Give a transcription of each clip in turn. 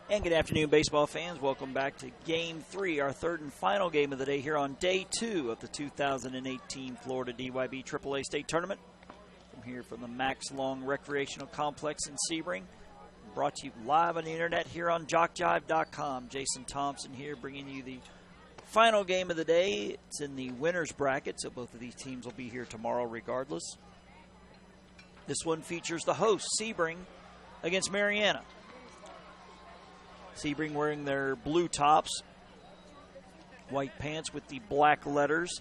And good afternoon, baseball fans. Welcome back to Game 3, our third and final game of the day here on Day 2 of the 2018 Florida DYB AAA State Tournament. From the Max Long Recreational Complex in Sebring. Brought to you live on the internet here on jockjive.com. Jason Thompson here bringing you the final game of the day. It's in the winner's bracket, so both of these teams will be here tomorrow regardless. This one features the host, Sebring, against Marianna. Sebring wearing their blue tops, white pants with the black letters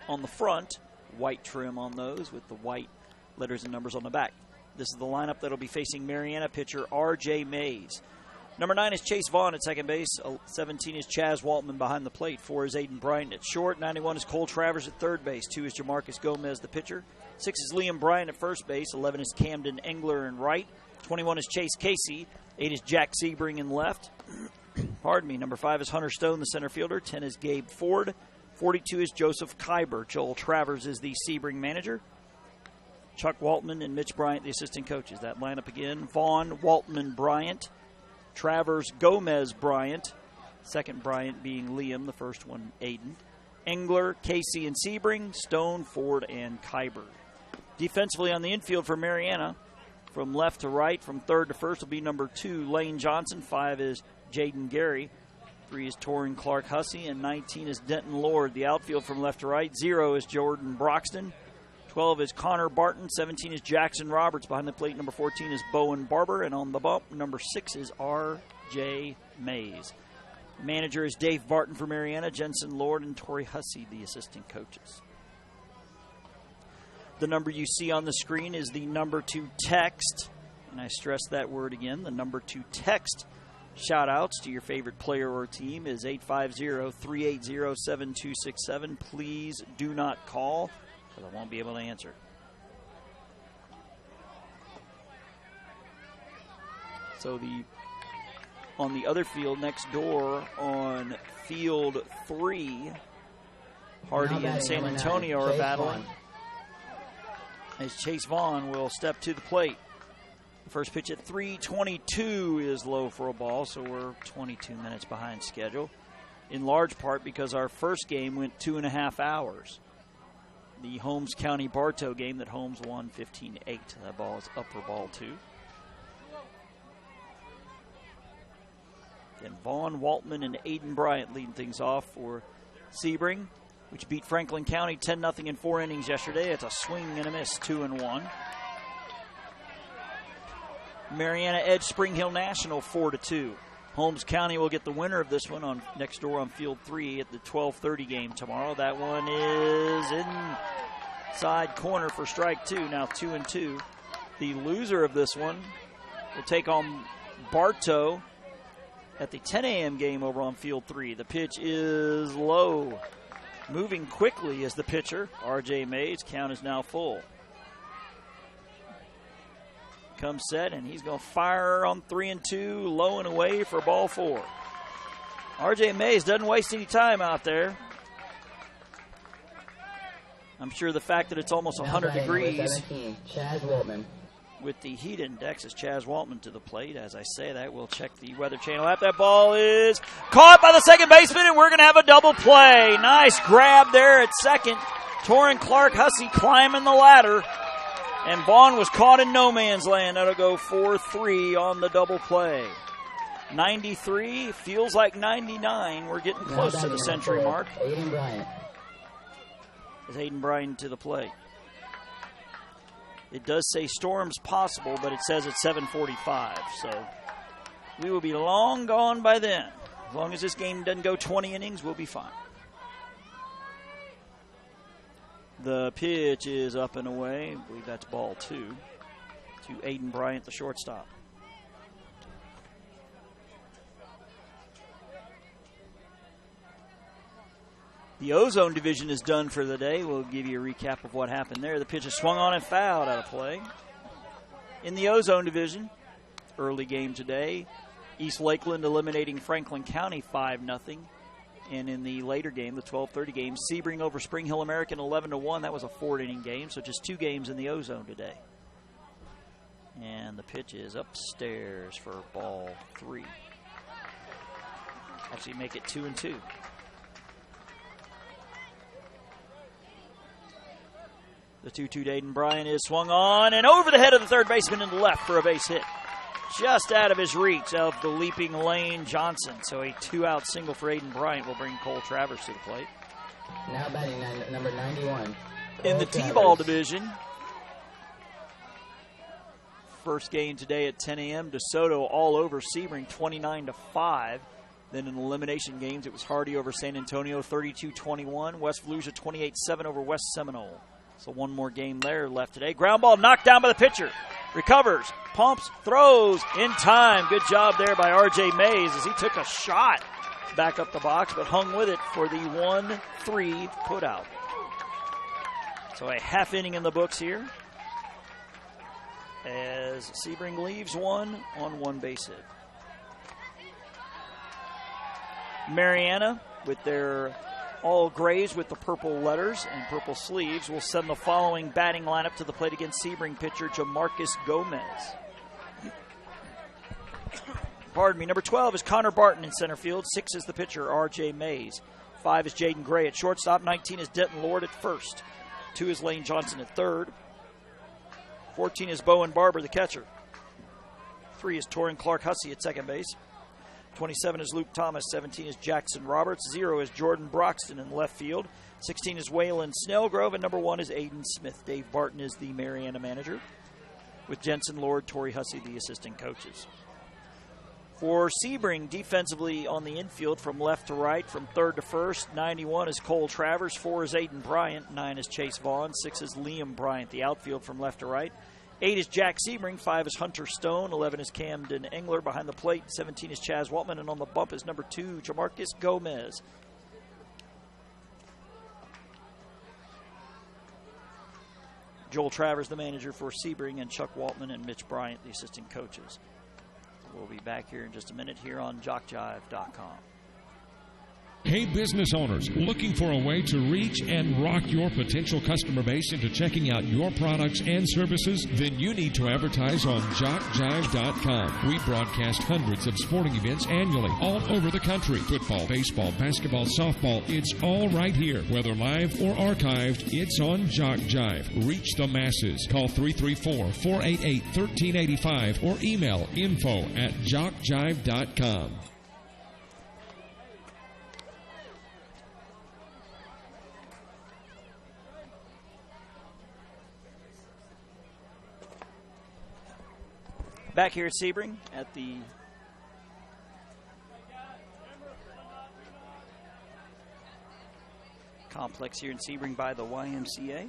on the front, white trim on those with the white letters and numbers on the back. This is the lineup that will be facing Marianna pitcher R.J. Mays. Number 9 is Chase Vaughn at second base. 17 is Chaz Waltman behind the plate. 4 is Aiden Bryant at short. 91 is Cole Travers at third base. 2 is Jamarcus Gomez, the pitcher. 6 is Liam Bryant at first base. 11 is Camden Engler in right. 21 is Chase Casey. 8 is Jack Sebring in left. Pardon me. Number 5 is Hunter Stone, the center fielder. 10 is Gabe Ford. 42 is Joseph Kyber. Joel Travers is the Sebring manager. Chuck Waltman and Mitch Bryant, the assistant coaches. That lineup again: Vaughn, Waltman, Bryant, Travers, Gomez, Bryant. Second Bryant being Liam, the first one Aiden. Engler, Casey, and Sebring. Stone, Ford, and Kyber. Defensively on the infield for Marianna, from left to right, from third to first will be number 2, Lane Johnson. 5 is Jaden Gary. 3 is Torrin Clark Hussey, and 19 is Denton Lord. The outfield from left to right: 0 is Jordan Broxton. 12 is Connor Barton. 17 is Jackson Roberts. Behind the plate, number 14 is Bowen Barber. And on the bump, number 6 is R.J. Mays. Manager is Dave Barton for Marianna, Jensen Lord, and Tori Hussey, the assistant coaches. The number you see on the screen is the number to text. And I stress that word again. The number to text shout-outs to your favorite player or team is 850-380-7267. Please do not call, because I won't be able to answer. So on the other field next door on field 3, Hardy and San Antonio are battling as Chase Vaughn will step to the plate. The first pitch at 3:22 is low for a ball, so we're 22 minutes behind schedule, in large part because our first game went 2.5 hours. The Holmes County Bartow game that Holmes won 15-8. That ball is up for ball 2. And Vaughn, Waltman, and Aiden Bryant leading things off for Sebring, which beat Franklin County 10-0 in 4 innings yesterday. It's a swing and a miss, 2-1. Marianna edged Spring Hill National 4-2. Holmes County will get the winner of this one on next door on field 3 at the 12:30 game tomorrow. That one is inside corner for strike 2, now 2-2. The loser of this one will take on Bartow at the 10 a.m. game over on field 3. The pitch is low. Moving quickly is the pitcher, R.J. Mays. Count is now full. Comes set, and he's going to fire on 3-2, low and away for ball 4. R.J. Mays doesn't waste any time out there. I'm sure the fact that it's almost 100 degrees 17, Chaz Waltman. with the heat index is Chaz Waltman to the plate. As I say that, we'll check the Weather Channel app. That ball is caught by the second baseman, and we're going to have a double play. Nice grab there at second. Torrin Clark Hussey climbing the ladder. And Vaughn was caught in no man's land. That'll go 4-3 on the double play. 93 feels like 99. We're getting close to the century mark. Aiden Bryant. Is Aiden Bryant to the plate. It does say storms possible, but it says it's 7:45. So we will be long gone by then. As long as this game doesn't go 20 innings, we'll be fine. The pitch is up and away. I believe that's ball 2 to Aiden Bryant, the shortstop. The Ozone Division is done for the day. We'll give you a recap of what happened there. The pitch is swung on and fouled out of play. In the Ozone Division, early game today, East Lakeland eliminating Franklin County 5-0. And in the later game, the 12:30 game, Sebring over Spring Hill American 11-1. That was a 4-inning game, so just 2 games in the Ozone today. And the pitch is upstairs for ball 3. Actually make it 2-2. The 2-2 Aiden Bryant is swung on and over the head of the third baseman in the left for a base hit. Just out of his reach of the leaping Lane Johnson. So a 2-out single for Aiden Bryant will bring Cole Travers to the plate. Now batting number 91. In the T-ball division, first game today at 10 a.m. DeSoto all over Sebring 29-5. Then in elimination games, it was Hardy over San Antonio 32-21. West Volusia 28-7 over West Seminole. So one more game there left today. Ground ball knocked down by the pitcher. Recovers, pumps, throws in time. Good job there by R.J. Mays as he took a shot back up the box, but hung with it for the 1-3 putout. So a half inning in the books here as Sebring leaves one on one base hit. Marianna, with their all grays with the purple letters and purple sleeves, will send the following batting lineup to the plate against Sebring pitcher Jamarcus Gomez. Pardon me. Number 12 is Connor Barton in center field. 6 is the pitcher, R.J. Mays. 5 is Jaden Gray at shortstop. 19 is Denton Lord at first. 2 is Lane Johnson at third. 14 is Bowen Barber, the catcher. 3 is Torrin Clark Hussey at second base. 27 is Luke Thomas. 17 is Jackson Roberts. 0 is Jordan Broxton in left field. 16 is Waylon Snellgrove. And number 1 is Aiden Smith. Dave Barton is the Marianna manager, with Jensen Lord, Torrey Hussey, the assistant coaches. For Sebring, defensively on the infield from left to right, from third to first, 91 is Cole Travers, 4 is Aiden Bryant, 9 is Chase Vaughn, 6 is Liam Bryant, the outfield from left to right. 8 is Jack Sebring, 5 is Hunter Stone, 11 is Camden Engler behind the plate, 17 is Chaz Waltman, and on the bump is number 2, Jamarcus Gomez. Joel Travers, the manager for Sebring, and Chuck Waltman and Mitch Bryant, the assistant coaches. We'll be back here in just a minute here on JockJive.com. Hey, business owners, looking for a way to reach and rock your potential customer base into checking out your products and services? Then you need to advertise on JockJive.com. We broadcast hundreds of sporting events annually all over the country. Football, baseball, basketball, softball, it's all right here. Whether live or archived, it's on JockJive. Reach the masses. Call 334-488-1385 or email info@JockJive.com. Back here at Sebring at the complex here in Sebring by the YMCA.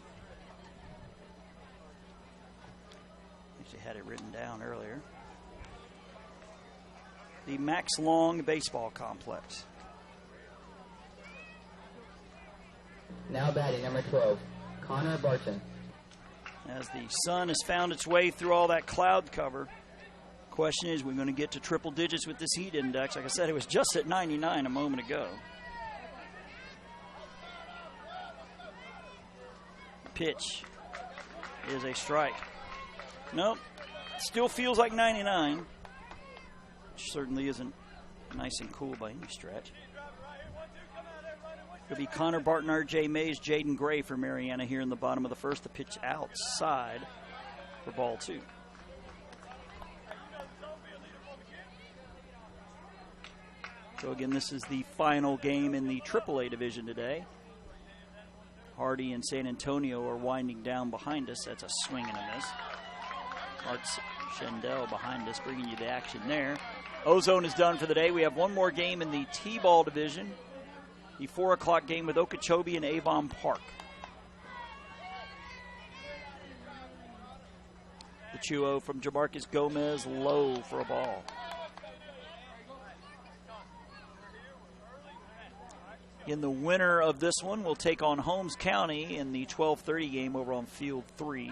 Actually had it written down earlier. The Max Long Baseball Complex. Now batting number 12, Connor Barton. As the sun has found its way through all that cloud cover, question is, we're going to get to triple digits with this heat index. Like I said, it was just at 99 a moment ago. Pitch is a strike. Nope, still feels like 99, which certainly isn't nice and cool by any stretch. It'll be Connor Barton, R.J. Mays, Jaden Gray for Marianna here in the bottom of the first. The pitch outside for ball 2. So again, this is the final game in the AAA division today. Hardy and San Antonio are winding down behind us. That's a swing and a miss. Art Schendel behind us, bringing you the action there. Ozone is done for the day. We have one more game in the T-ball division. The 4 o'clock game with Okeechobee and Avon Park. The 2-0 from Jamarcus Gomez, low for a ball. In the winner of this one will take on Holmes County in the 12:30 game over on Field 3.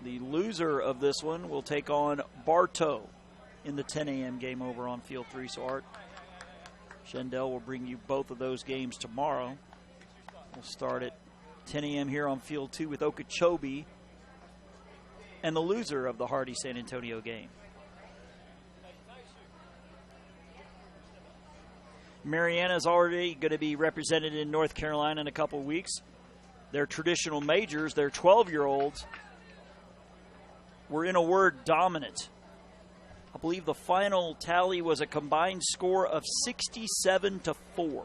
The loser of this one will take on Bartow in the 10 a.m. game over on Field 3. So Art Schendel will bring you both of those games tomorrow. We'll start at 10 a.m. here on Field 2 with Okeechobee and the loser of the Hardy San Antonio game. Marianna is already going to be represented in North Carolina in a couple of weeks. Their traditional majors, their 12-year-olds, were, in a word, dominant. I believe the final tally was a combined score of 67-4.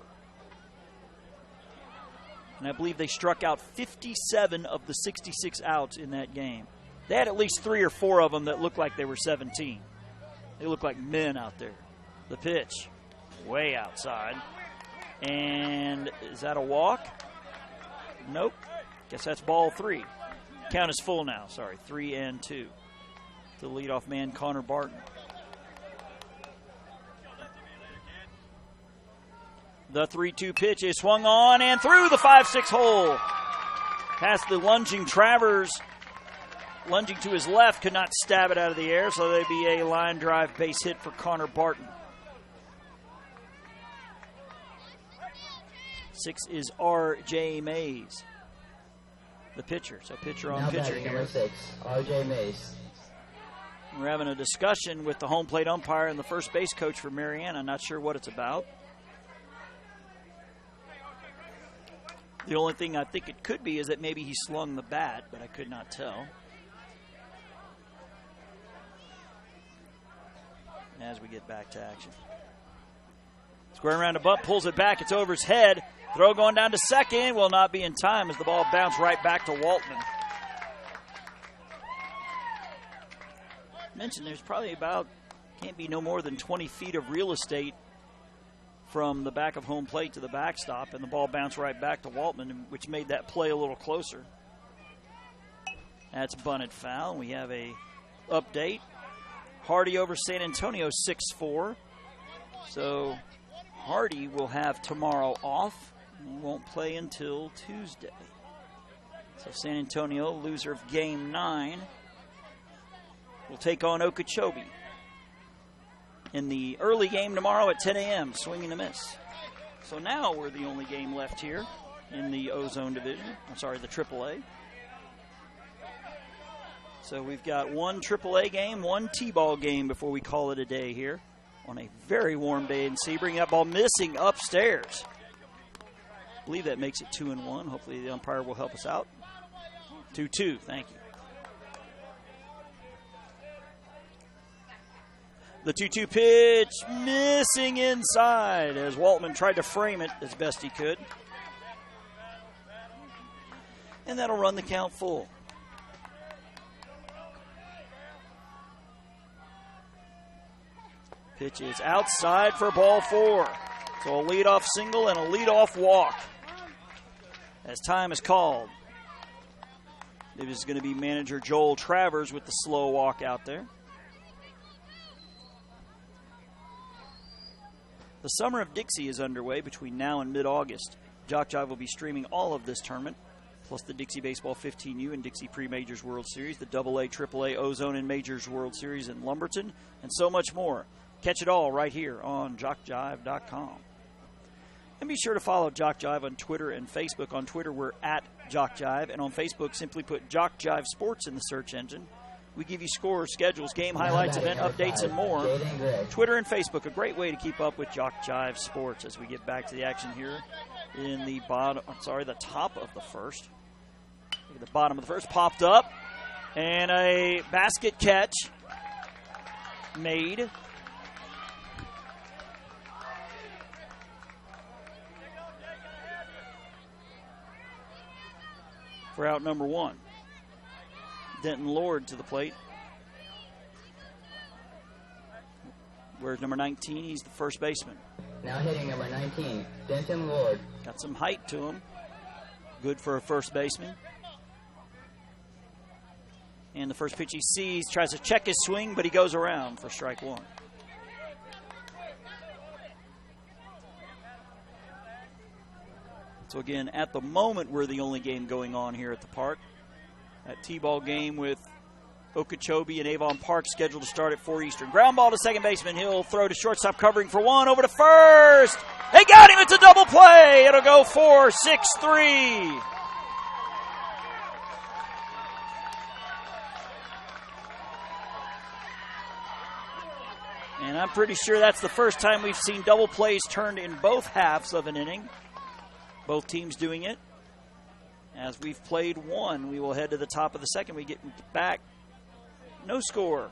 And I believe they struck out 57 of the 66 outs in that game. They had at least 3 or 4 of them that looked like they were 17. They looked like men out there. The pitch, way outside. And is that a walk? Nope. Guess that's ball 3. Count is full now. Sorry, 3-2. The leadoff man, Connor Barton. The 3-2 pitch is swung on and through the 5-6 hole. Past the lunging Travers. Lunging to his left, could not stab it out of the air, so there'd be a line drive base hit for Connor Barton. 6 is R.J. Mays, the pitcher. So pitcher on pitcher here. Number 6, R.J. Mays. We're having a discussion with the home plate umpire and the first base coach for Marianna. Not sure what it's about. The only thing I think it could be is that maybe he slung the bat, but I could not tell. As we get back to action. Squaring around a bunt, pulls it back. It's over his head. Throw going down to second. Will not be in time as the ball bounced right back to Waltman. Mentioned there's probably can't be no more than 20 feet of real estate from the back of home plate to the backstop, and the ball bounced right back to Waltman, which made that play a little closer. That's bunted foul. We have a update. Hardy over San Antonio 6-4. So Hardy will have tomorrow off. He won't play until Tuesday. So San Antonio, loser of game 9, will take on Okeechobee in the early game tomorrow at 10 a.m., swing and a miss. So now we're the only game left here in the Ozone division. I'm sorry, the AAA. So we've got one AAA game, one T-ball game before we call it a day here on a very warm day in Sebring. That ball missing upstairs. I believe that makes it 2-1. Hopefully the umpire will help us out. 2-2, thank you. The 2-2 pitch missing inside as Waltman tried to frame it as best he could. And that'll run the count full. Pitch is outside for ball 4. So a leadoff single and a leadoff walk as time is called. It is going to be manager Joel Travers with the slow walk out there. The Summer of Dixie is underway between now and mid-August. Jock Jive will be streaming all of this tournament, plus the Dixie Baseball 15U and Dixie Pre-Majors World Series, the AA, AAA, Ozone, and Majors World Series in Lumberton, and so much more. Catch it all right here on JockJive.com. And be sure to follow Jock Jive on Twitter and Facebook. On Twitter, we're at Jock Jive, and on Facebook, simply put Jock Jive Sports in the search engine. We give you scores, schedules, game highlights, event updates, and more. Twitter and Facebook, a great way to keep up with Jock Jive Sports as we get back to the action here in the the top of the first. The bottom of the first popped up, and a basket catch made. For out number 1. Denton Lord to the plate. Where's number 19? He's the first baseman. Now hitting number 19, Denton Lord. Got some height to him. Good for a first baseman. And the first pitch he sees, tries to check his swing, but he goes around for strike 1. So again, at the moment, we're the only game going on here at the park. That T-ball game with Okeechobee and Avon Park scheduled to start at 4 Eastern. Ground ball to second baseman. He'll throw to shortstop, covering for 1, over to first. They got him. It's a double play. It'll go 4-6-3. And I'm pretty sure that's the first time we've seen double plays turned in both halves of an inning. Both teams doing it. As we've played one, we will head to the top of the second. We get back. No score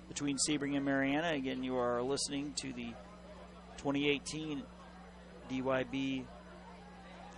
between Sebring and Marianna. Again, you are listening to the 2018 DYB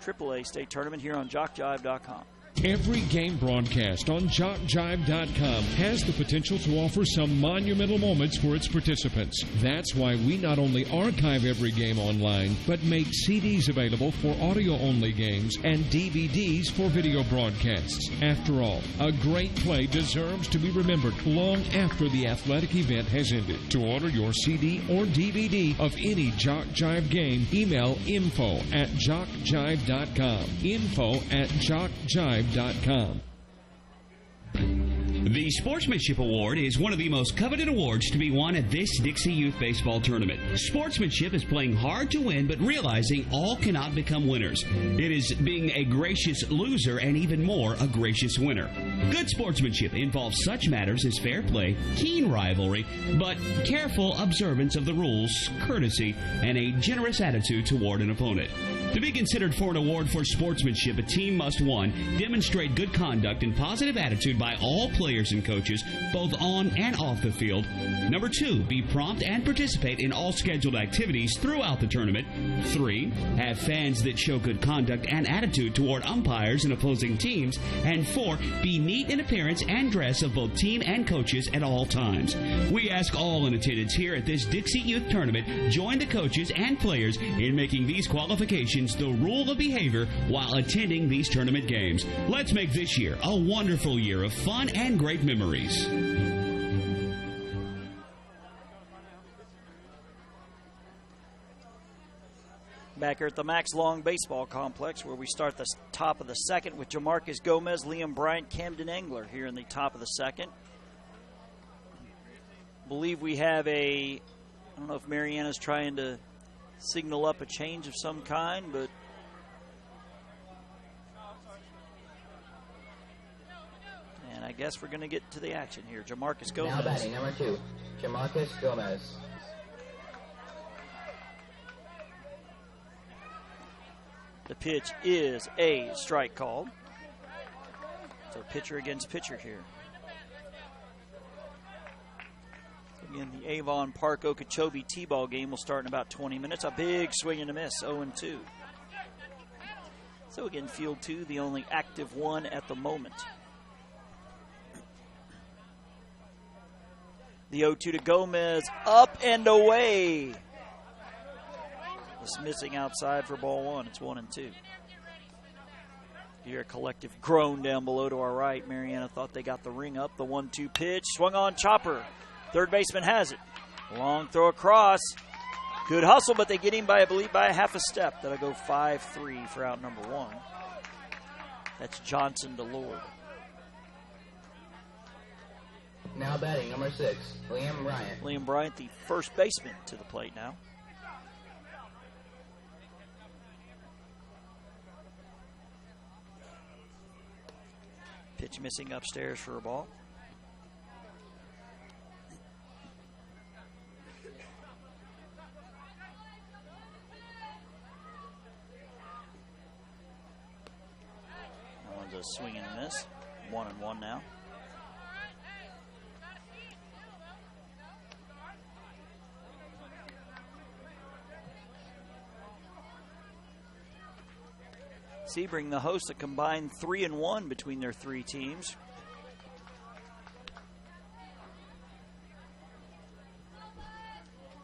AAA State Tournament here on JockJive.com. Every game broadcast on JockJive.com has the potential to offer some monumental moments for its participants. That's why we not only archive every game online, but make CDs available for audio-only games and DVDs for video broadcasts. After all, a great play deserves to be remembered long after the athletic event has ended. To order your CD or DVD of any Jock Jive game, email info@JockJive.com. info@JockJive.com. The Sportsmanship Award is one of the most coveted awards to be won at this Dixie Youth Baseball Tournament. Sportsmanship is playing hard to win, but realizing all cannot become winners. It is being a gracious loser and even more a gracious winner. Good sportsmanship involves such matters as fair play, keen rivalry, but careful observance of the rules, courtesy, and a generous attitude toward an opponent. To be considered for an award for sportsmanship, a team must, 1, demonstrate good conduct and positive attitude by all players and coaches, both on and off the field. Number 2, be prompt and participate in all scheduled activities throughout the tournament. 3, have fans that show good conduct and attitude toward umpires and opposing teams. And 4, be neat in appearance and dress of both team and coaches at all times. We ask all in attendance here at this Dixie Youth Tournament join the coaches and players in making these qualifications the rule of behavior while attending these tournament games. Let's make this year a wonderful year of fun and great memories. Back here at the Max Long Baseball Complex, where we start the top of the second with Jamarcus Gomez, Liam Bryant, Camden Engler here in the top of the second. Believe we have I don't know if Marianna's trying to signal up a change of some kind, but and I guess we're going to get to the action here. Jamarcus Gomez. Now batting, number 2, Jamarcus Gomez. The pitch is a strike called. So pitcher against pitcher here. Again, the Avon Park Okeechobee T-ball game will start in about 20 minutes. A big swing and a miss, 0-2. So again, field 2, the only active one at the moment. The 0-2 to Gomez, up and away. It's missing outside for ball 1. It's 1-2. You hear a collective groan down below to our right. Marianna thought they got the ring up. The 1-2 pitch, swung on chopper. Third baseman has it. Long throw across. Good hustle, but they get him by, I believe, by a half a step. That'll go 5-3 for out number 1. That's Johnson DeLord. Now batting, number 6, Liam Bryant. Liam Bryant, the first baseman, to the plate now. Pitch missing upstairs for a ball. That one's a swing and a miss. 1-1 now. Sebring, the host, a combined 3-1 between their 3 teams.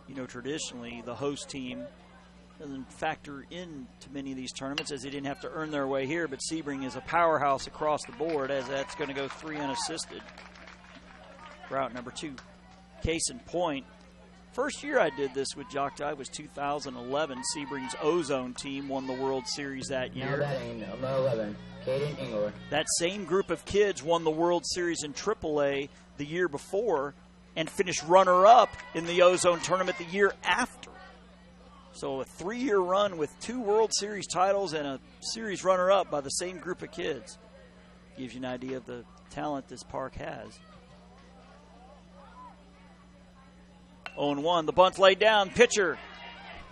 You know, traditionally, the host team doesn't factor into many of these tournaments as they didn't have to earn their way here, but Sebring is a powerhouse across the board as that's going to go 3 unassisted. Route number 2. Case in point, first year I did this with Jock Jive was 2011. Sebring's Ozone team won the World Series that year. Now batting, number 11, Caden Engler. That same group of kids won the World Series in AAA the year before and finished runner-up in the Ozone tournament the year after. So a 3-year run with 2 World Series titles and a series runner-up by the same group of kids. Gives you an idea of the talent this park has. 0-1. The bunt's laid down. Pitcher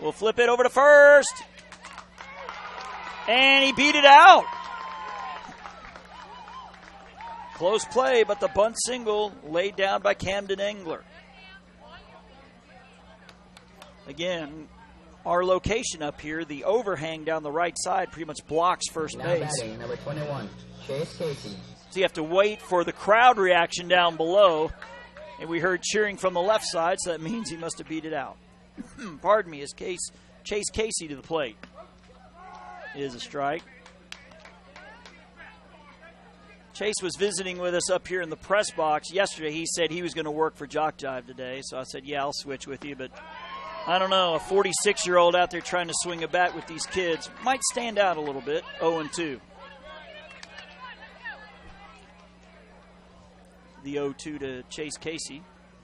will flip it over to first. And he beat it out. Close play, but the bunt single laid down by Camden Engler. Again, our location up here, the overhang down the right side pretty much blocks first base. Batting, number 21, Chase Casey. So you have to wait for the crowd reaction down below. And we heard cheering from the left side, so that means he must have beat it out. Pardon me, is Chase Casey to the plate. It is a strike. Chase was visiting with us up here in the press box yesterday. He said he was going to work for Jock Jive today. So I said, yeah, I'll switch with you. But I don't know, a 46-year-old out there trying to swing a bat with these kids might stand out a little bit. 0-2. The 0-2 to Chase Casey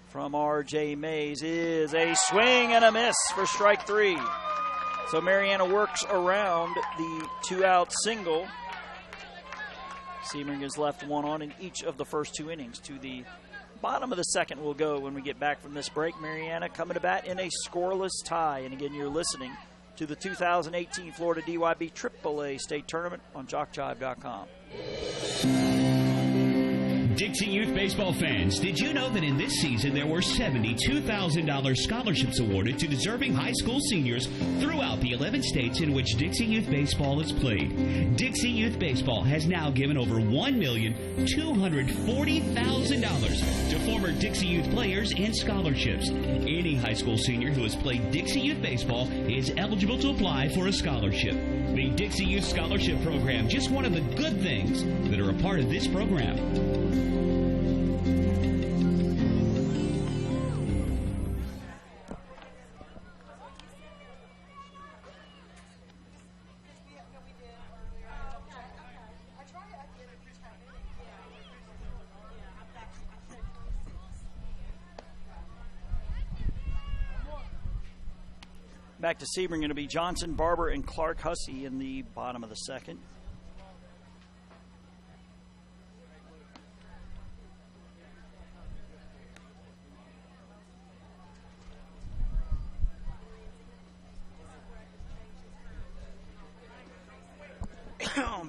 from R.J. Mays is a swing and a miss for strike 3. So Marianna works around the 2-out single. Sebring has left 1 on in each of the first 2 innings. To the bottom of the second we'll go when we get back from this break. Marianna coming to bat in a scoreless tie. And again, you're listening to the 2018 Florida DYB AAA State Tournament on JockJive.com. Dixie Youth Baseball fans, did you know that in this season there were $72,000 scholarships awarded to deserving high school seniors throughout the 11 states in which Dixie Youth Baseball is played? Dixie Youth Baseball has now given over $1,240,000 to former Dixie Youth players in scholarships. Any high school senior who has played Dixie Youth Baseball is eligible to apply for a scholarship. The Dixie Youth Scholarship Program, just one of the good things that are a part of this program. Back to Sebring, going to be Johnson, Barber, and Clark Hussey in the bottom of the second.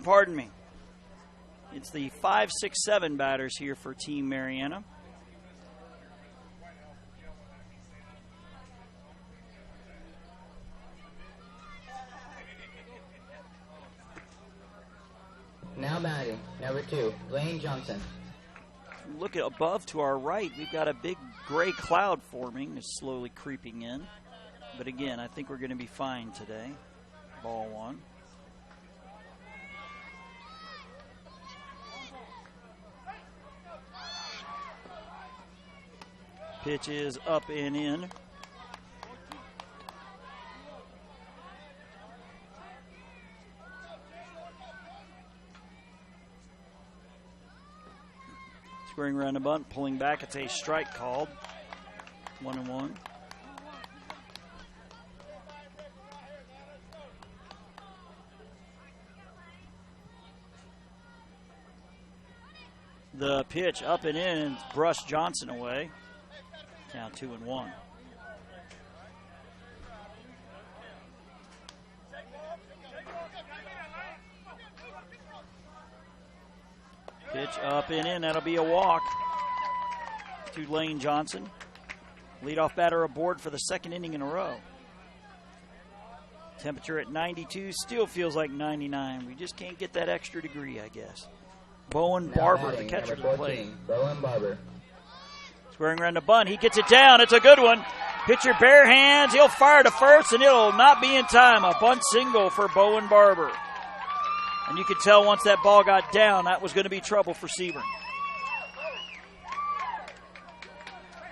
Pardon me. It's the 5, 6, 7 batters here for Team Marianna. Now batting, number 2, Blaine Johnson. Look at above to our right. We've got a big gray cloud forming. It's slowly creeping in. But again, I think we're going to be fine today. Ball 1. Pitch is up and in. Squaring around the bunt, pulling back. It's a strike called. 1-1. The pitch up and in, brushed Johnson away. Now 2-1. Pitch up and in. That'll be a walk to Lane Johnson. Leadoff batter aboard for the second inning in a row. Temperature at 92. Still feels like 99. We just can't get that extra degree, I guess. Bowen Barber, the catcher, to the plate. Bowen Barber. Squaring around the bunt. He gets it down. It's a good one. Pitcher bare hands. He'll fire to first, and it'll not be in time. A bunt single for Bowen Barber. And you could tell once that ball got down, that was going to be trouble for Sebring.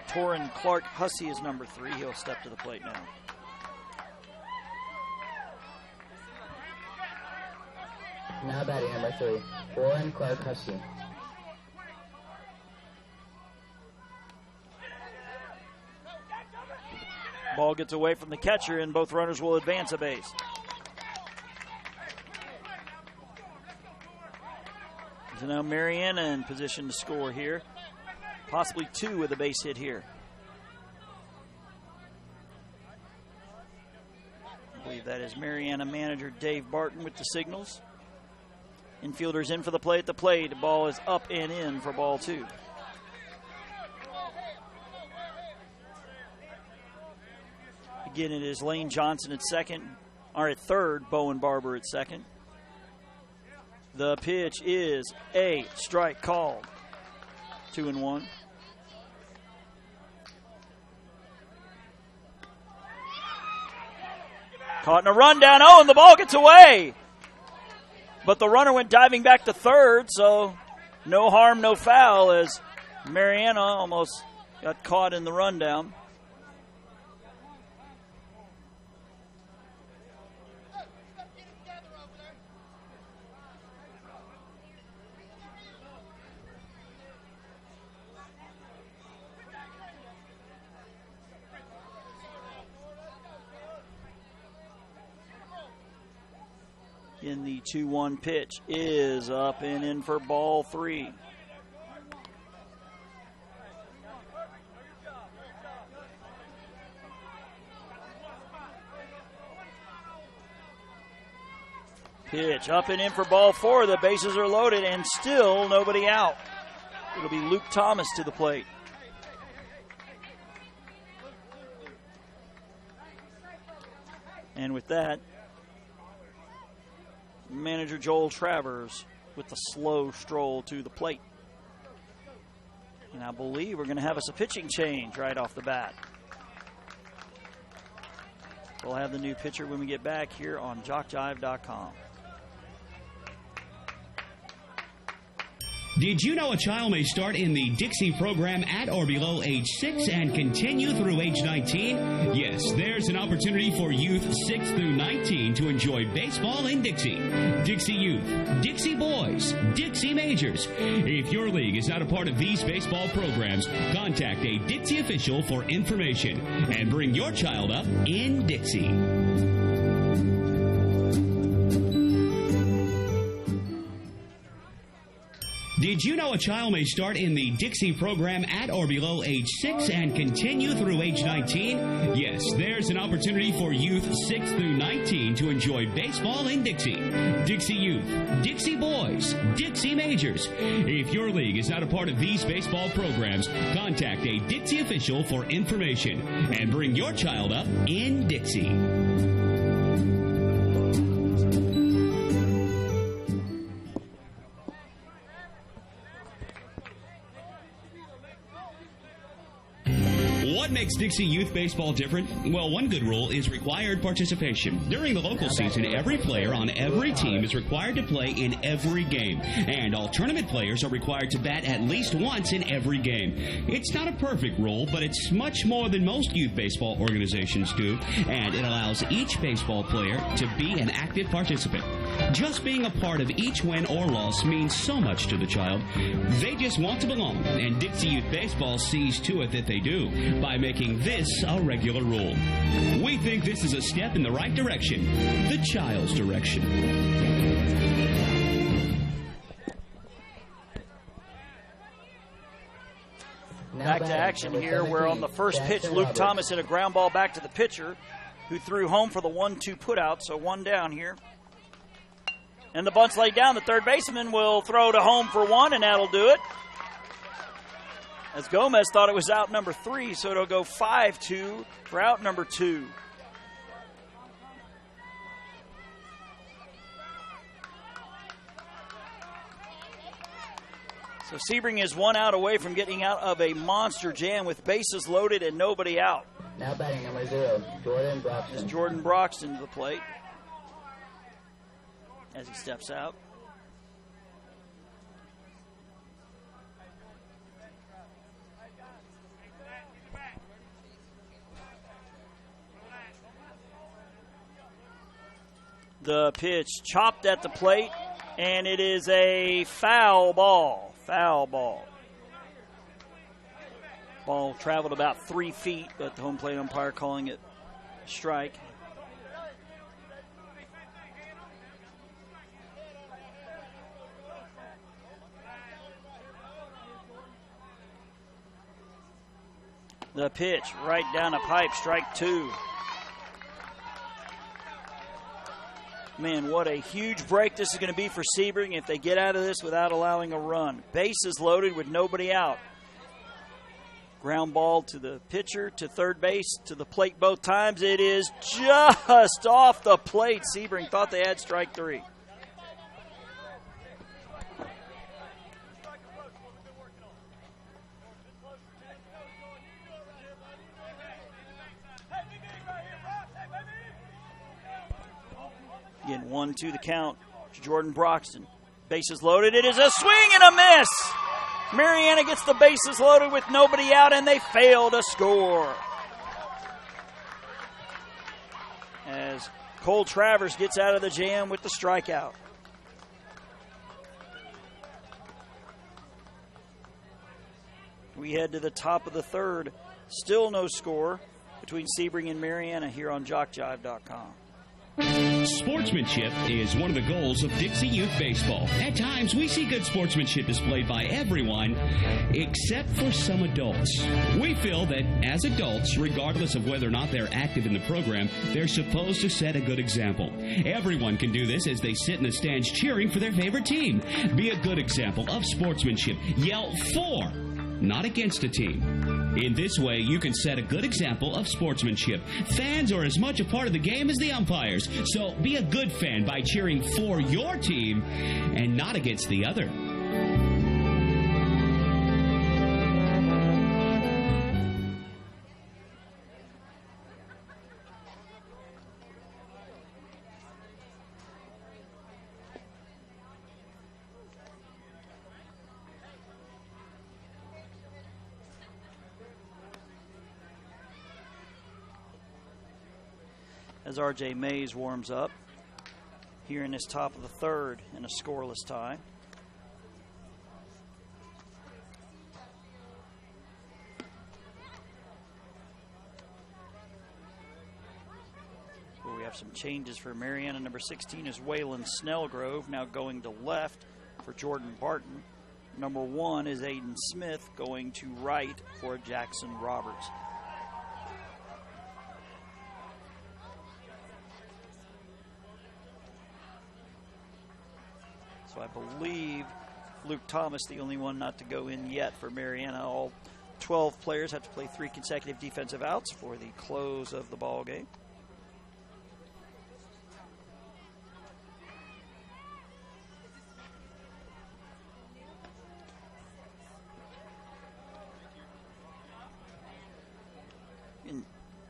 Torrin Clark Hussey is number 3. He'll step to the plate now. Now batting, number 3, Torrin Clark Hussey. Ball gets away from the catcher, and both runners will advance a base. So now Marianna in position to score here. Possibly 2 with a base hit here. is Marianna manager Dave Barton with the signals. Infielders in for the play at the plate. The ball is up and in for ball 2. Again, it is Lane Johnson at third, Bowen Barber at second. The pitch is a strike called. 2-1. Caught in a rundown. Oh, and the ball gets away. But the runner went diving back to third, so no harm, no foul, as Marianna almost got caught in the rundown. In the 2-1 pitch is up and in for ball 3. Pitch up and in for ball 4. The bases are loaded and still nobody out. It'll be Luke Thomas to the plate. And with that, manager Joel Travers with the slow stroll to the plate. And I believe we're going to have us a pitching change right off the bat. We'll have the new pitcher when we get back here on JockJive.com. Did you know a child may start in the Dixie program at or below age 6 and continue through age 19? Yes, there's an opportunity for youth 6 through 19 to enjoy baseball in Dixie. Dixie Youth, Dixie Boys, Dixie Majors. If your league is not a part of these baseball programs, contact a Dixie official for information and bring your child up in Dixie. Did you know a child may start in the Dixie program at or below age 6 and continue through age 19? Yes, there's an opportunity for youth 6 through 19 to enjoy baseball in Dixie. Dixie Youth, Dixie Boys, Dixie Majors. If your league is not a part of these baseball programs, contact a Dixie official for information and bring your child up in Dixie. What makes Dixie Youth Baseball different? Well, one good rule is required participation. During the local season, every player on every team is required to play in every game, and all tournament players are required to bat at least once in every game. It's not a perfect rule, but it's much more than most youth baseball organizations do, and it allows each baseball player to be an active participant. Just being a part of each win or loss means so much to the child. They just want to belong, and Dixie Youth Baseball sees to it that they do by making this a regular rule. We think this is a step in the right direction, the child's direction. Back to action here, where on the first pitch, Luke Thomas hit a ground ball back to the pitcher, who threw home for the 1-2 putout, so one down here. And the bunt's laid down. The third baseman will throw to home for one, and that'll do it. As Gomez thought it was out number 3, so it'll go 5-2 for out number 2. So Sebring is one out away from getting out of a monster jam with bases loaded and nobody out. Now batting number 0, Jordan Broxton. As Jordan Broxton to the plate as he steps out. The pitch chopped at the plate, and it is a foul ball. Foul ball. Ball traveled about 3 feet, but the home plate umpire calling it a strike. The pitch right down the pipe, strike 2. Man, what a huge break this is going to be for Sebring if they get out of this without allowing a run. Bases loaded with nobody out. Ground ball to the pitcher, to third base, to the plate both times. It is just off the plate. Sebring thought they had strike three. Again, 1-2 the count to Jordan Broxton. Bases loaded. It is a swing and a miss. Marianna gets the bases loaded with nobody out, and they fail to score. As Cole Travers gets out of the jam with the strikeout. We head to the top of the third. Still no score between Sebring and Marianna here on JockJive.com. Sportsmanship is one of the goals of Dixie Youth Baseball. At times, we see good sportsmanship displayed by everyone except for some adults. We feel that as adults, regardless of whether or not they're active in the program, they're supposed to set a good example. Everyone can do this as they sit in the stands cheering for their favorite team. Be a good example of sportsmanship. Yell for, not against a team. In this way, you can set a good example of sportsmanship. Fans are as much a part of the game as the umpires, so be a good fan by cheering for your team and not against the other. As R.J. Mays warms up here in this top of the third in a scoreless tie. Well, we have some changes for Marianna. Number 16 is Waylon Snellgrove, now going to left for Jordan Barton. Number 1 is Aiden Smith, going to right for Jackson Roberts. So I believe Luke Thomas, the only one not to go in yet for Marianna. All 12 players have to play 3 consecutive defensive outs for the close of the ball game.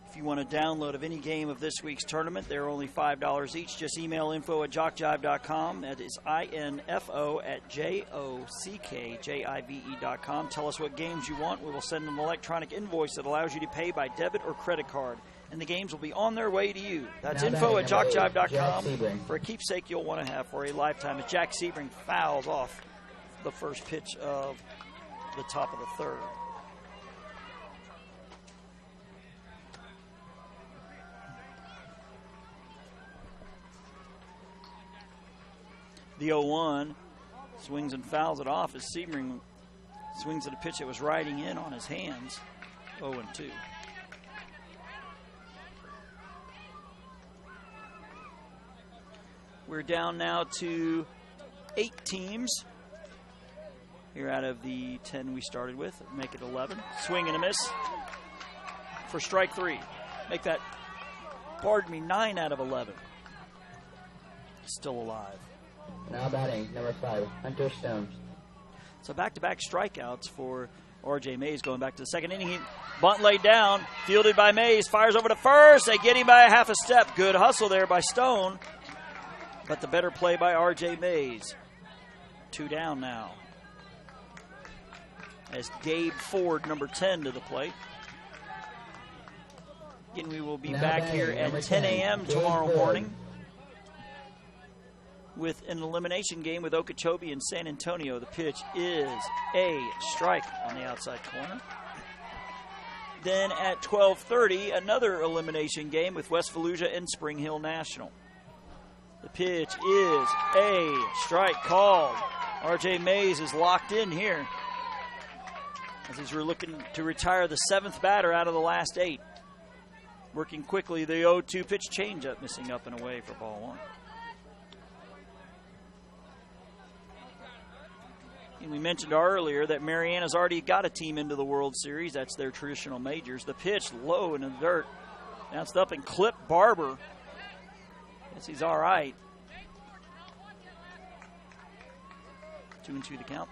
If you want a download of any game of this week's tournament, they're only $5 each. Just email info@jockjive.com. That is info@jockjive.com. Tell us what games you want. We will send an electronic invoice that allows you to pay by debit or credit card, and the games will be on their way to you. That's info@jockjive.com for a keepsake you'll want to have for a lifetime. As Jack Sebring fouls off the first pitch of the top of the third. The 0-1 swings and fouls it off as Sebring swings at a pitch that was riding in on his hands. 0-2. We're down now to 8 teams here out of the 10 we started with. Make it 11. Swing and a miss for strike 3. Make that, 9 out of 11. Still alive. Now batting, number 5, Hunter Stone. So back-to-back strikeouts for R.J. Mays going back to the second inning. Bunt laid down, fielded by Mays, fires over to first. They get him by a half a step. Good hustle there by Stone, but the better play by R.J. Mays. 2 down now. As Gabe Ford, number 10, to the plate. Again, we will be back here at 10 a.m. tomorrow morning with an elimination game with Okeechobee and San Antonio. The pitch is a strike on the outside corner. Then at 12:30, another elimination game with West Fallujah and Spring Hill National. The pitch is a strike called. R.J. Mays is locked in here as he's looking to retire the 7th batter out of the last 8. Working quickly, the 0-2 pitch changeup, missing up and away for ball 1. And we mentioned earlier that Marianna's already got a team into the World Series. That's their traditional majors. The pitch low in the dirt. Bounced up and clipped Barber. Guess he's all right. 2-2 the count.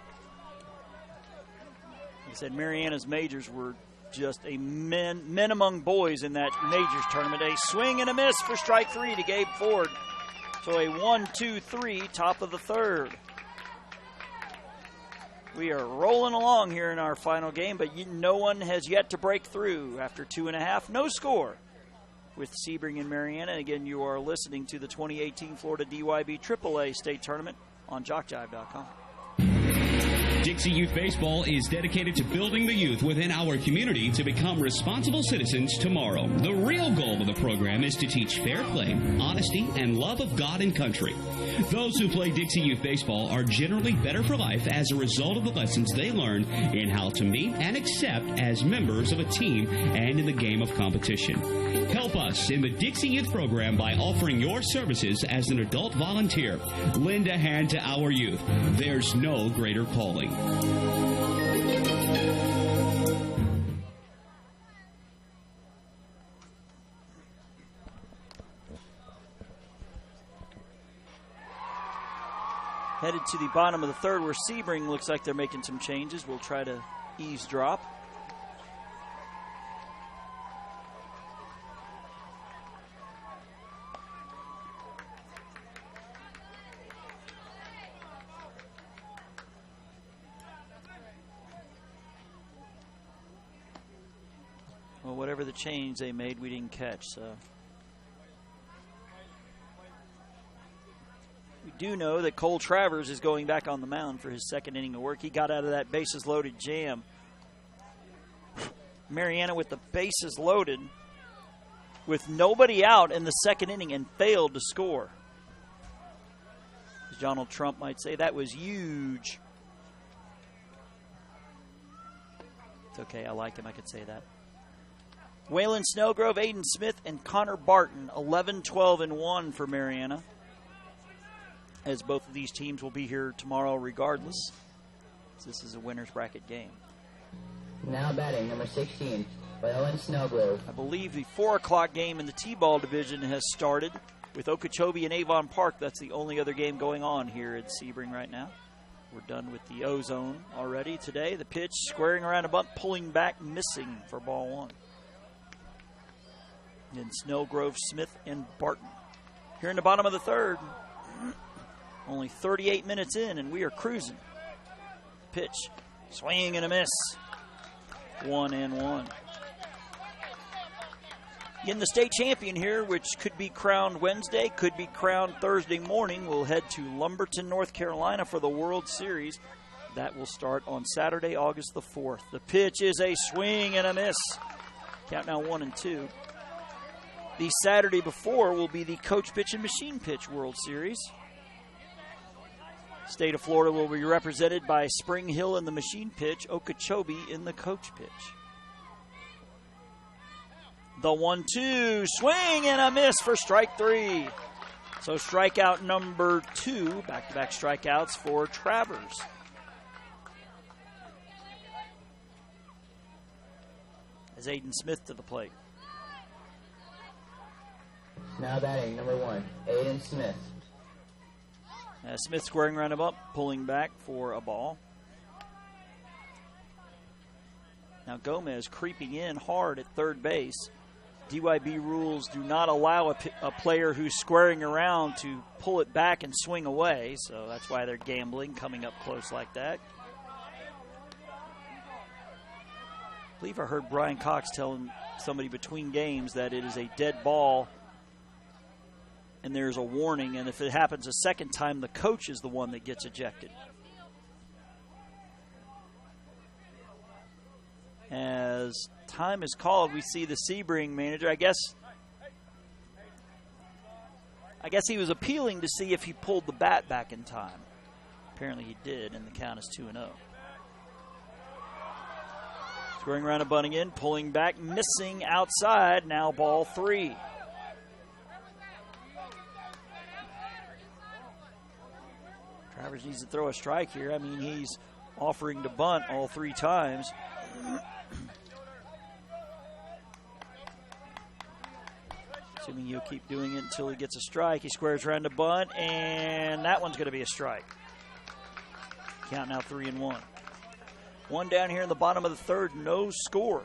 Like I said, Marianna's majors were just a men among boys in that majors tournament. A swing and a miss for strike 3 to Gabe Ford. So a 1-2-3, top of the third. We are rolling along here in our final game, but no one has yet to break through. After 2.5, no score with Sebring and Marianna. Again, you are listening to the 2018 Florida DYB AAA State Tournament on JockJive.com. Dixie Youth Baseball is dedicated to building the youth within our community to become responsible citizens tomorrow. The real goal of the program is to teach fair play, honesty, and love of God and country. Those who play Dixie Youth Baseball are generally better for life as a result of the lessons they learn in how to meet and accept as members of a team and in the game of competition. Help us in the Dixie Youth program by offering your services as an adult volunteer. Lend a hand to our youth. There's no greater calling. Headed to the bottom of the third where Sebring looks like they're making some changes. We'll try to eavesdrop. Well, whatever the change they made, we didn't catch, so. We do know that Cole Travers is going back on the mound for his second inning of work. He got out of that bases-loaded jam. Marianna with the bases loaded with nobody out in the second inning and failed to score. As Donald Trump might say, that was huge. It's okay, I like him, I could say that. Waylon Snellgrove, Aiden Smith, and Connor Barton, 11-12-1 for Marianna, as both of these teams will be here tomorrow regardless. This is a winner's bracket game. Now batting, number 16, Waylon Snellgrove. I believe the 4 o'clock game in the T-ball division has started with Okeechobee and Avon Park. That's the only other game going on here at Sebring right now. We're done with the O-zone already today. The pitch, squaring around a bunt, pulling back, missing for ball 1. And Snellgrove, Smith, and Barton. Here in the bottom of the third, only 38 minutes in, and we are cruising. Pitch, swing and a miss. 1-1. Again, the state champion here, which could be crowned Wednesday, could be crowned Thursday morning, will head to Lumberton, North Carolina for the World Series. That will start on Saturday, August the 4th. The pitch is a swing and a miss. Count now 1-2. The Saturday before will be the Coach Pitch and Machine Pitch World Series. State of Florida will be represented by Spring Hill in the Machine Pitch, Okeechobee in the Coach Pitch. The 1-2, swing and a miss for strike 3. So strikeout number 2, back-to-back strikeouts for Travers. As Aiden Smith to the plate. Now batting, number 1, Aiden Smith. Smith squaring around him up, pulling back for a ball. Now Gomez creeping in hard at third base. DYB rules do not allow a player who's squaring around to pull it back and swing away, so that's why they're gambling, coming up close like that. I believe I heard Brian Cox telling somebody between games that it is a dead ball and there's a warning, and if it happens a second time, the coach is the one that gets ejected. As time is called, we see the Sebring manager. I guess he was appealing to see if he pulled the bat back in time. Apparently he did, and the count is 2-0. Squaring around a bunt again, pulling back, missing outside, now ball 3. Travers needs to throw a strike here. I mean, he's offering to bunt all 3 times. Assuming he'll keep doing it until he gets a strike. He squares around to bunt, and that one's going to be a strike. Count now 3-1. One down here in the bottom of the third, no score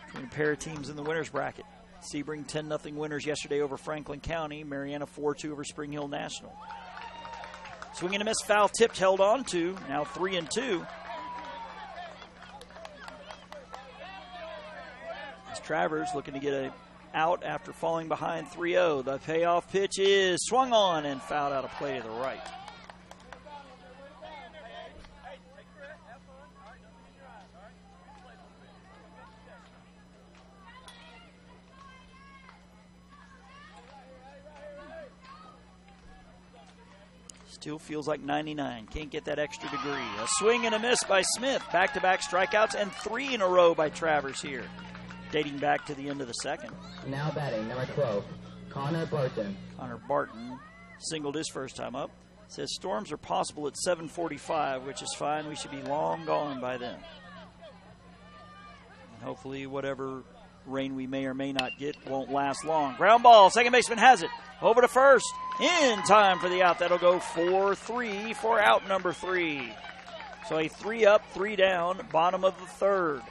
between a pair of teams in the winner's bracket. Sebring 10-0 winners yesterday over Franklin County. Marianna 4-2 over Spring Hill National. Swing and a miss, foul tipped, held on to. Now 3-2. As Travers looking to get a out after falling behind 3-0. The payoff pitch is swung on and fouled out of play to the right. Still feels like 99. Can't get that extra degree. A swing and a miss by Smith. Back-to-back strikeouts and 3 in a row by Travers here, dating back to the end of the second. Now batting, number 12, Connor Barton. Connor Barton singled his first time up. Says storms are possible at 7:45, which is fine. We should be long gone by then. And hopefully whatever rain we may or may not get won't last long. Ground ball. Second baseman has it. Over to first. In time for the out. That'll go 4-3 for out number 3. So a 3 up, 3 down, bottom of the third.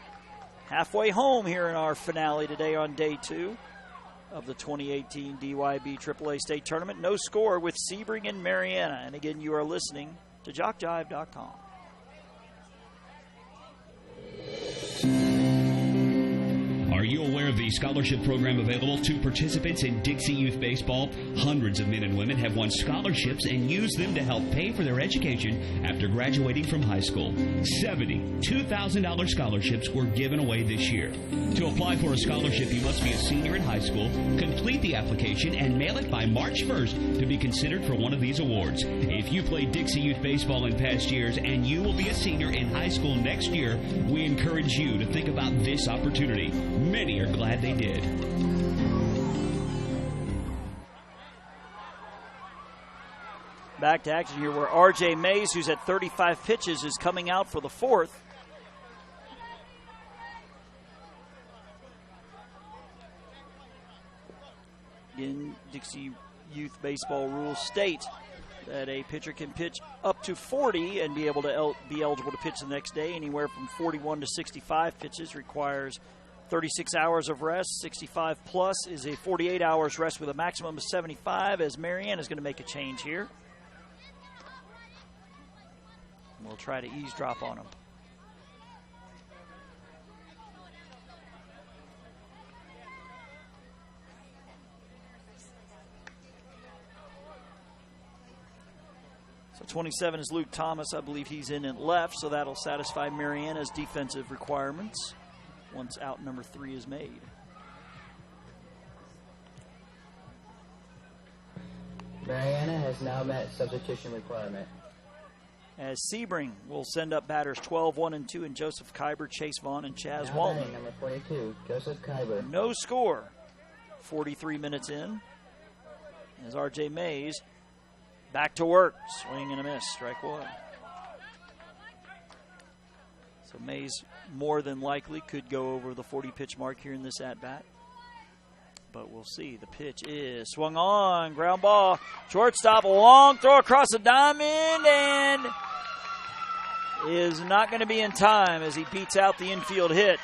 Halfway home here in our finale today on day 2 of the 2018 DYB AAA State Tournament. No score with Sebring and Marianna. And again, you are listening to JockJive.com. Are you aware of the scholarship program available to participants in Dixie Youth Baseball? Hundreds of men and women have won scholarships and used them to help pay for their education after graduating from high school. 70 $2,000 scholarships were given away this year. To apply for a scholarship, you must be a senior in high school, complete the application, and mail it by March 1st to be considered for one of these awards. If you played Dixie Youth Baseball in past years and you will be a senior in high school next year, we encourage you to think about this opportunity. Many are glad they did. Back to action here where R.J. Mays, who's at 35 pitches, is coming out for the 4th. Again, Dixie Youth Baseball rules state that a pitcher can pitch up to 40 and be able to be eligible to pitch the next day. Anywhere from 41 to 65 pitches requires 36 hours of rest. 65 plus is a 48 hours rest with a maximum of 75, as Marianna is going to make a change here. We'll try to eavesdrop on him. So 27 is Luke Thomas. I believe he's in at left, so that'll satisfy Marianna's defensive requirements once out number 3 is made. Marianna has now met substitution requirement. As Sebring will send up batters 12, 1, and 2, and Joseph Kyber, Chase Vaughn, and Chaz Now Walton. batting, number 42, Joseph Kyber. No score. 43 minutes in. As R.J. Mays back to work. Swing and a miss. Strike 1. So Mays more than likely could go over the 40-pitch mark here in this at-bat. But we'll see. The pitch is swung on. Ground ball. Shortstop. A long throw across the diamond. And is not going to be in time as he beats out the infield hit.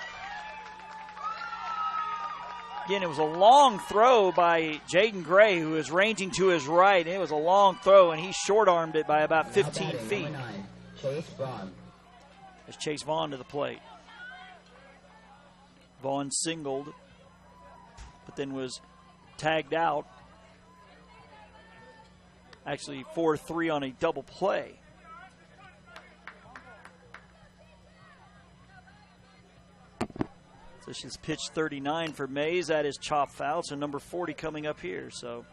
Again, it was a long throw by Jaden Gray, who is ranging to his right. It was a long throw, and he short-armed it by about 15 feet. Number 9, Chase Vaughn. There's Chase Vaughn to the plate. Vaughn singled, but then was tagged out. Actually, 4-3 on a double play. So she's pitched 39 for Mays. That is chop foul. So number 40 coming up here. So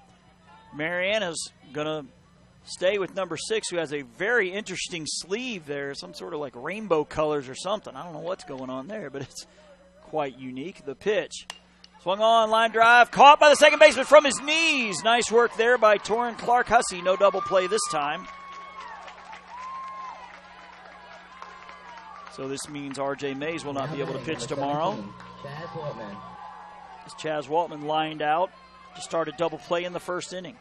Marianna's going to stay with number 6, who has a very interesting sleeve there. Some sort of like rainbow colors or something. I don't know what's going on there, but it's quite unique. The pitch. Swung on, line drive. Caught by the second baseman from his knees. Nice work there by Torrin Clark Hussey. No double play this time. So this means R.J. Mays will not be able to pitch tomorrow. As Chaz Waltman lined out to start a double play in the first inning.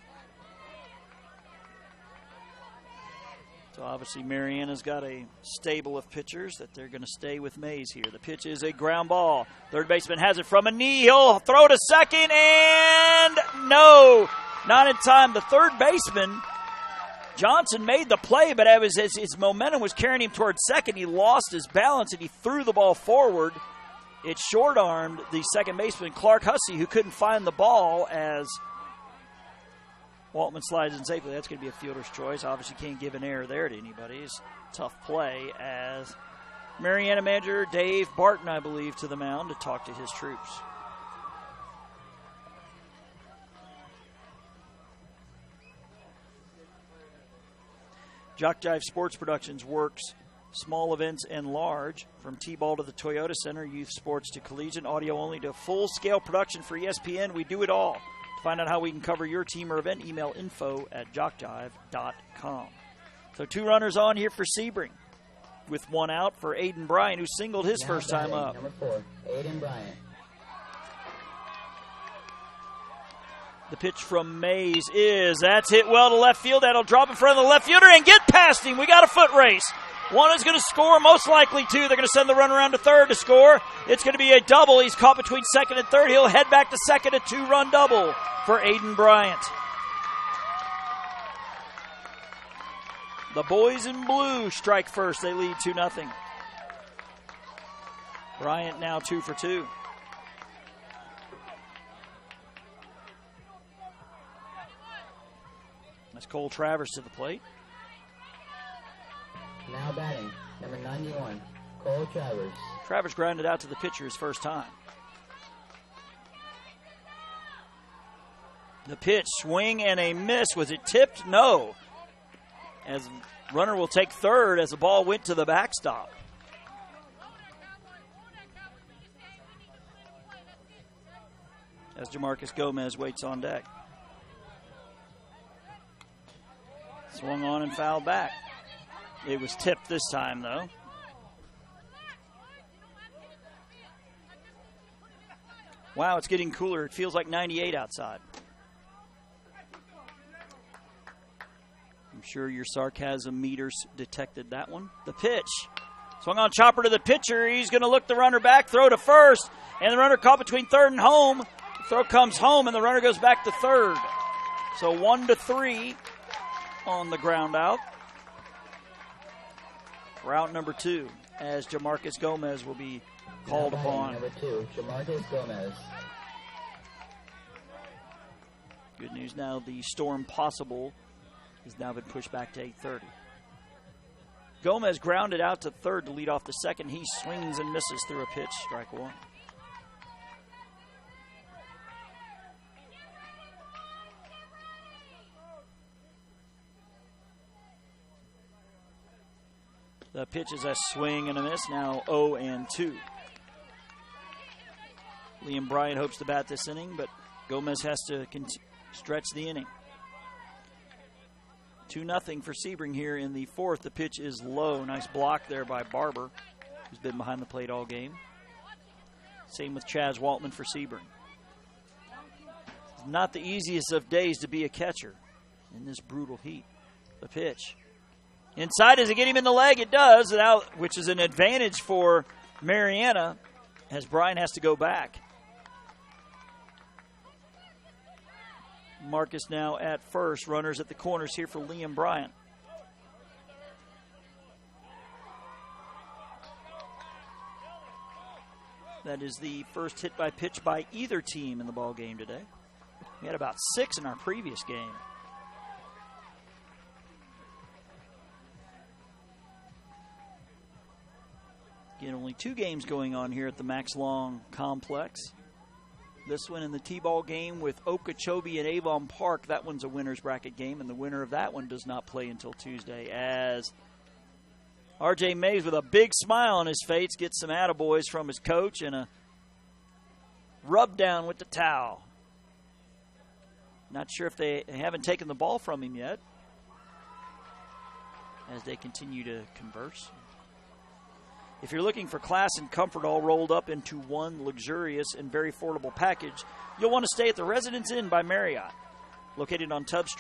So obviously Marianna's got a stable of pitchers that they're going to stay with Mays here. The pitch is a ground ball. Third baseman has it from a knee. He'll throw to second, and no, not in time. The third baseman, Johnson, made the play, but as his momentum was carrying him towards second, he lost his balance and he threw the ball forward. It short-armed the second baseman, Clark Hussey, who couldn't find the ball as Waltman slides in safely. That's going to be a fielder's choice. Obviously can't give an error there to anybody. It's a tough play as Marianna manager Dave Barton, I believe, to the mound to talk to his troops. Jock Jive Sports Productions works small events and large, from T-ball to the Toyota Center, youth sports to collegiate, audio only to full-scale production for ESPN. We do it all. To find out how we can cover your team or event, email info@jockjive.com. So 2 runners on here for Sebring, with 1 out for Aiden Bryant, who singled his first time up. Number 4, Aiden Bryant. The pitch from Mays that's hit well to left field. That'll drop in front of the left fielder and get past him. We got a foot race. One is going to score, most likely 2. They're going to send the runner around to third to score. It's going to be a double. He's caught between second and third. He'll head back to second, a 2-run double for Aiden Bryant. The boys in blue strike first. They lead 2-0. Bryant now 2 for 2. That's Cole Travers to the plate. Now batting, number 91, Cole Travers. Travers grounded out to the pitcher his first time. The pitch, swing and a miss. Was it tipped? No. As runner will take third as the ball went to the backstop. As Jamarcus Gomez waits on deck. Swung on and fouled back. It was tipped this time, though. Wow, it's getting cooler. It feels like 98 outside. I'm sure your sarcasm meters detected that one. The pitch. Swung on chopper to the pitcher. He's going to look the runner back, throw to first, and the runner caught between third and home. The throw comes home, and the runner goes back to third. So 1-3 on the ground out. Route number 2, as Jamarcus Gomez will be called upon. Number 2, Jamarcus Gomez. Good news now, the storm possible has now been pushed back to 8:30. Gomez grounded out to third to lead off the second. He swings and misses through a pitch, strike 1. The pitch is a swing and a miss, now 0-2. Liam Bryant hopes to bat this inning, but Gomez has to stretch the inning. 2-0 for Sebring here in the 4th. The pitch is low. Nice block there by Barber, who's been behind the plate all game. Same with Chaz Waltman for Sebring. It's not the easiest of days to be a catcher in this brutal heat. The pitch. Inside, does it get him in the leg? It does, now, which is an advantage for Marianna as Brian has to go back. Marcus now at first. Runners at the corners here for Liam Bryant. That is the first hit by pitch by either team in the ball game today. We had about 6 in our previous game. Again, only 2 games going on here at the Max Long Complex. This one in the T-ball game with Okeechobee and Avon Park. That one's a winner's bracket game, and the winner of that one does not play until Tuesday, as R.J. Mays, with a big smile on his face, gets some attaboys from his coach and a rub down with the towel. Not sure if they haven't taken the ball from him yet as they continue to converse. If you're looking for class and comfort all rolled up into one luxurious and very affordable package, you'll want to stay at the Residence Inn by Marriott. Located on Tubbs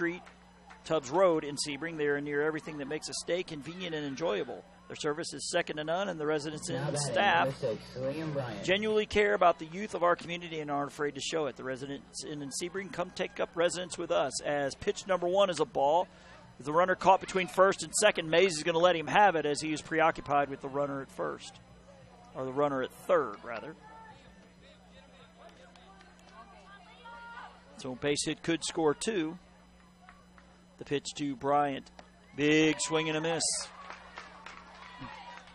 Road in Sebring, they are near everything that makes a stay convenient and enjoyable. Their service is second to none, and the Residence Inn staff genuinely care about the youth of our community and aren't afraid to show it. The Residence Inn in Sebring, come take up residence with us. As pitch number 1 is a ball. With the runner caught between first and second, Mays is going to let him have it as he is preoccupied with the runner at first. Or the runner at third, rather. So base hit could score 2. The pitch to Bryant. Big swing and a miss.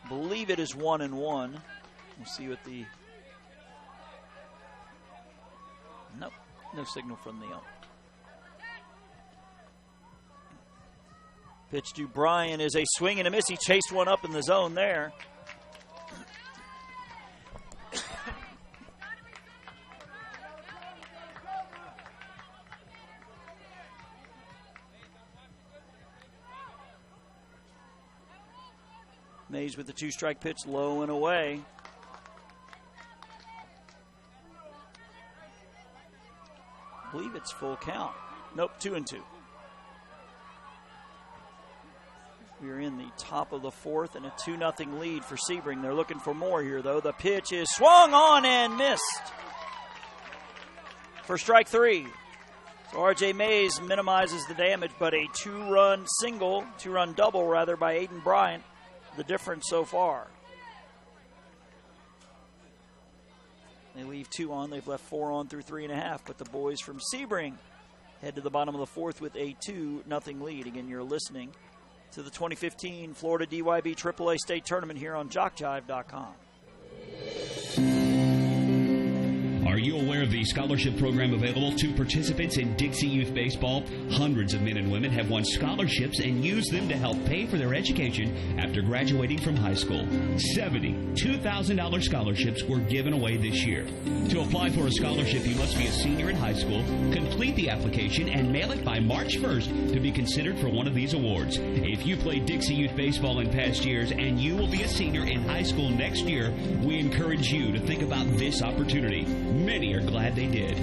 I believe it is 1-1. We'll see what the... Nope, no signal from the ump. Pitch to Bryant is a swing and a miss. He chased one up in the zone there. Mays with the 2-strike pitch, low and away. I believe it's full count. Nope, 2-2. We are in the top of the 4th and a 2-0 lead for Sebring. They're looking for more here, though. The pitch is swung on and missed for strike 3. So R.J. Mays minimizes the damage, but a 2-run double by Aiden Bryant. The difference so far. They leave 2 on. They've left 4 on through 3.5. But the boys from Sebring head to the bottom of the 4th with a 2-0 lead. Again, you're listening to the 2015 Florida DYB AAA State Tournament here on JockJive.com. Are you aware of the scholarship program available to participants in Dixie Youth Baseball? Hundreds of men and women have won scholarships and used them to help pay for their education after graduating from high school. 70 $2,000 scholarships were given away this year. To apply for a scholarship, you must be a senior in high school, complete the application, and mail it by March 1st to be considered for one of these awards. If you played Dixie Youth Baseball in past years and you will be a senior in high school next year, we encourage you to think about this opportunity. Many are glad they did.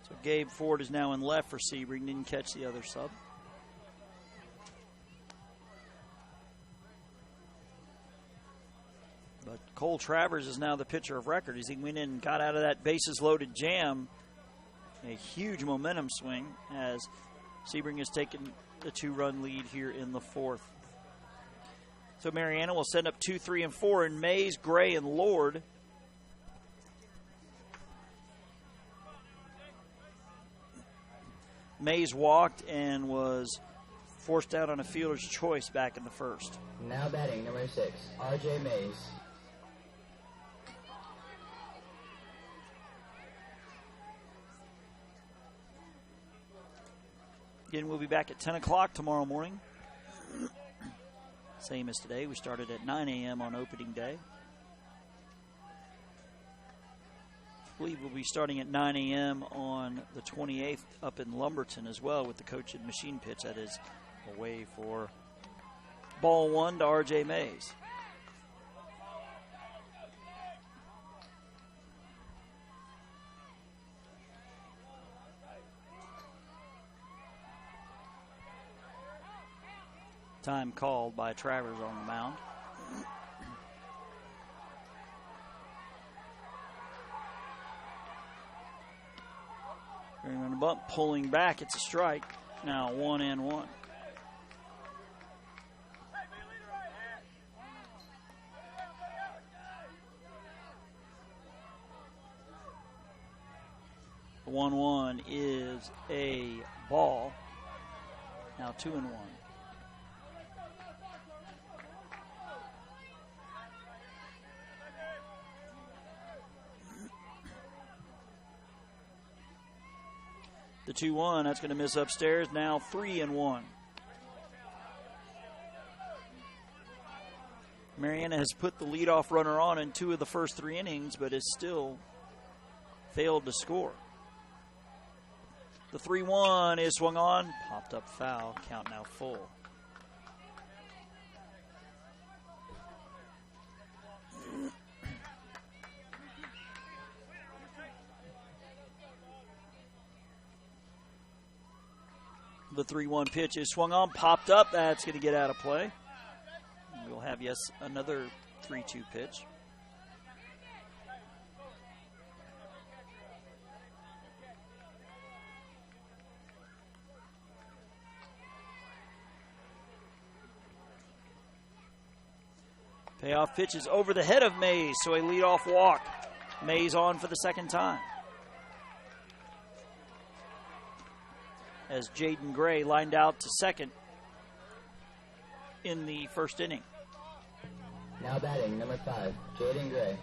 So Gabe Ford is now in left for Sebring. Didn't catch the other sub. But Cole Travers is now the pitcher of record as he went in and got out of that bases-loaded jam. A huge momentum swing as Sebring has taken a 2-run lead here in the 4th. So Marianna will send up 2, 3, and 4, and Mays, Gray, and Lord. Mays walked and was forced out on a fielder's choice back in the 1st. Now batting, number 6, R.J. Mays. Again, we'll be back at 10 o'clock tomorrow morning. Same as today. We started at 9 a.m. on opening day. I believe we'll be starting at 9 a.m. on the 28th up in Lumberton as well with the coach and machine pitch. That is away for ball 1 to R.J. Mays. Time called by Travers on the mound. On the bump, pulling back, it's a strike. Now 1-1. The 1-1 is a ball. Now 2-1. The 2-1, that's going to miss upstairs. Now 3-1. Marianna has put the leadoff runner on in 2 of the first 3 innings, but has still failed to score. The 3-1 is swung on, popped up foul, count now full. The 3-1 pitch is swung on, popped up. That's going to get out of play. We'll have, yes, another 3-2 pitch. Payoff pitch is over the head of Mays, so a leadoff walk. Mays on for the second time. As Jaden Gray lined out to second in the first inning. Now batting, number 5, Jaden Gray.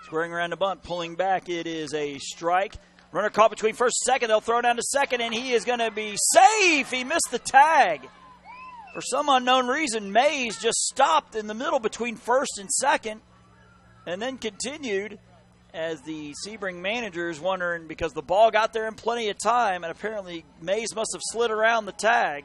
Squaring around the bunt, pulling back, it is a strike. Runner caught between first and second. They'll throw down to second, and he is going to be safe. He missed the tag. For some unknown reason, Mays just stopped in the middle between first and second and then continued as the Sebring manager is wondering because the ball got there in plenty of time, and apparently Mays must have slid around the tag.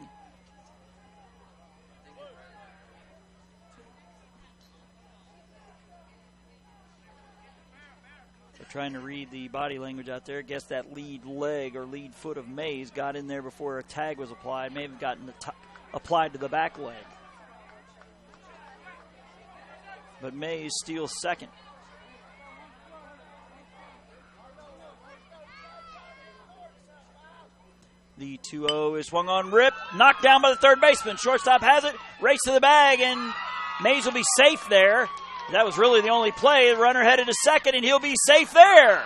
They're trying to read the body language out there. I guess that lead leg or lead foot of Mays got in there before a tag was applied. May have gotten applied to the back leg. But Mays steals second. The 2-0 is swung on, rip, knocked down by the third baseman. Shortstop has it, race to the bag, and Mays will be safe there. That was really the only play. The runner headed to second, and he'll be safe there.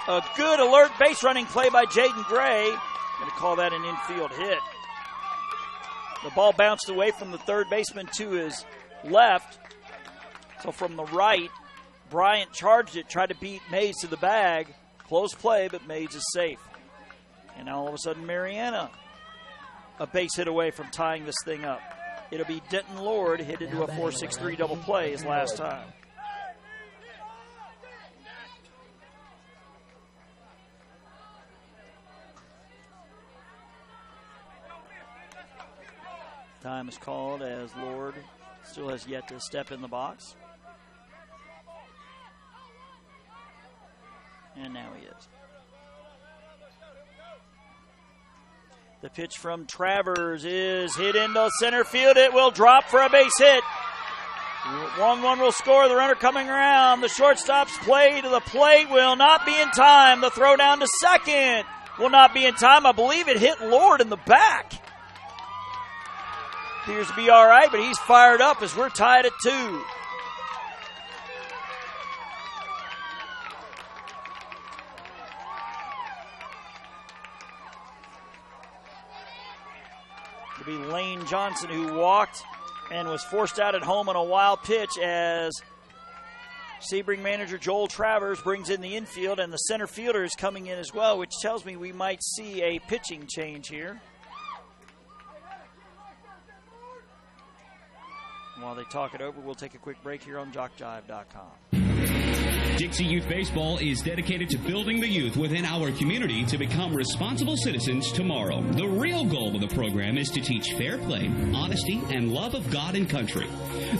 A good alert base running play by Jaden Gray. Going to call that an infield hit. The ball bounced away from the third baseman to his left. So from the right, Bryant charged it, tried to beat Mays to the bag. Close play, but Mays is safe. And now all of a sudden, Marianna, a base hit away from tying this thing up. It'll be Denton Lord hit into a 4-6-3 double play his last time. Time is called as Lord still has yet to step in the box. And now he is. The pitch from Travers is hit into center field. It will drop for a base hit. 1-1 will score. The runner coming around. The shortstop's play to the plate will not be in time. The throw down to second will not be in time. I believe it hit Lord in the back. Appears to be all right, but he's fired up as we're tied at 2. It'll be Lane Johnson who walked and was forced out at home on a wild pitch as Sebring manager Joel Travers brings in the infield, and the center fielder is coming in as well, which tells me we might see a pitching change here. While they talk it over, we'll take a quick break here on JockJive.com. Dixie Youth Baseball is dedicated to building the youth within our community to become responsible citizens tomorrow. The real goal of the program is to teach fair play, honesty, and love of God and country.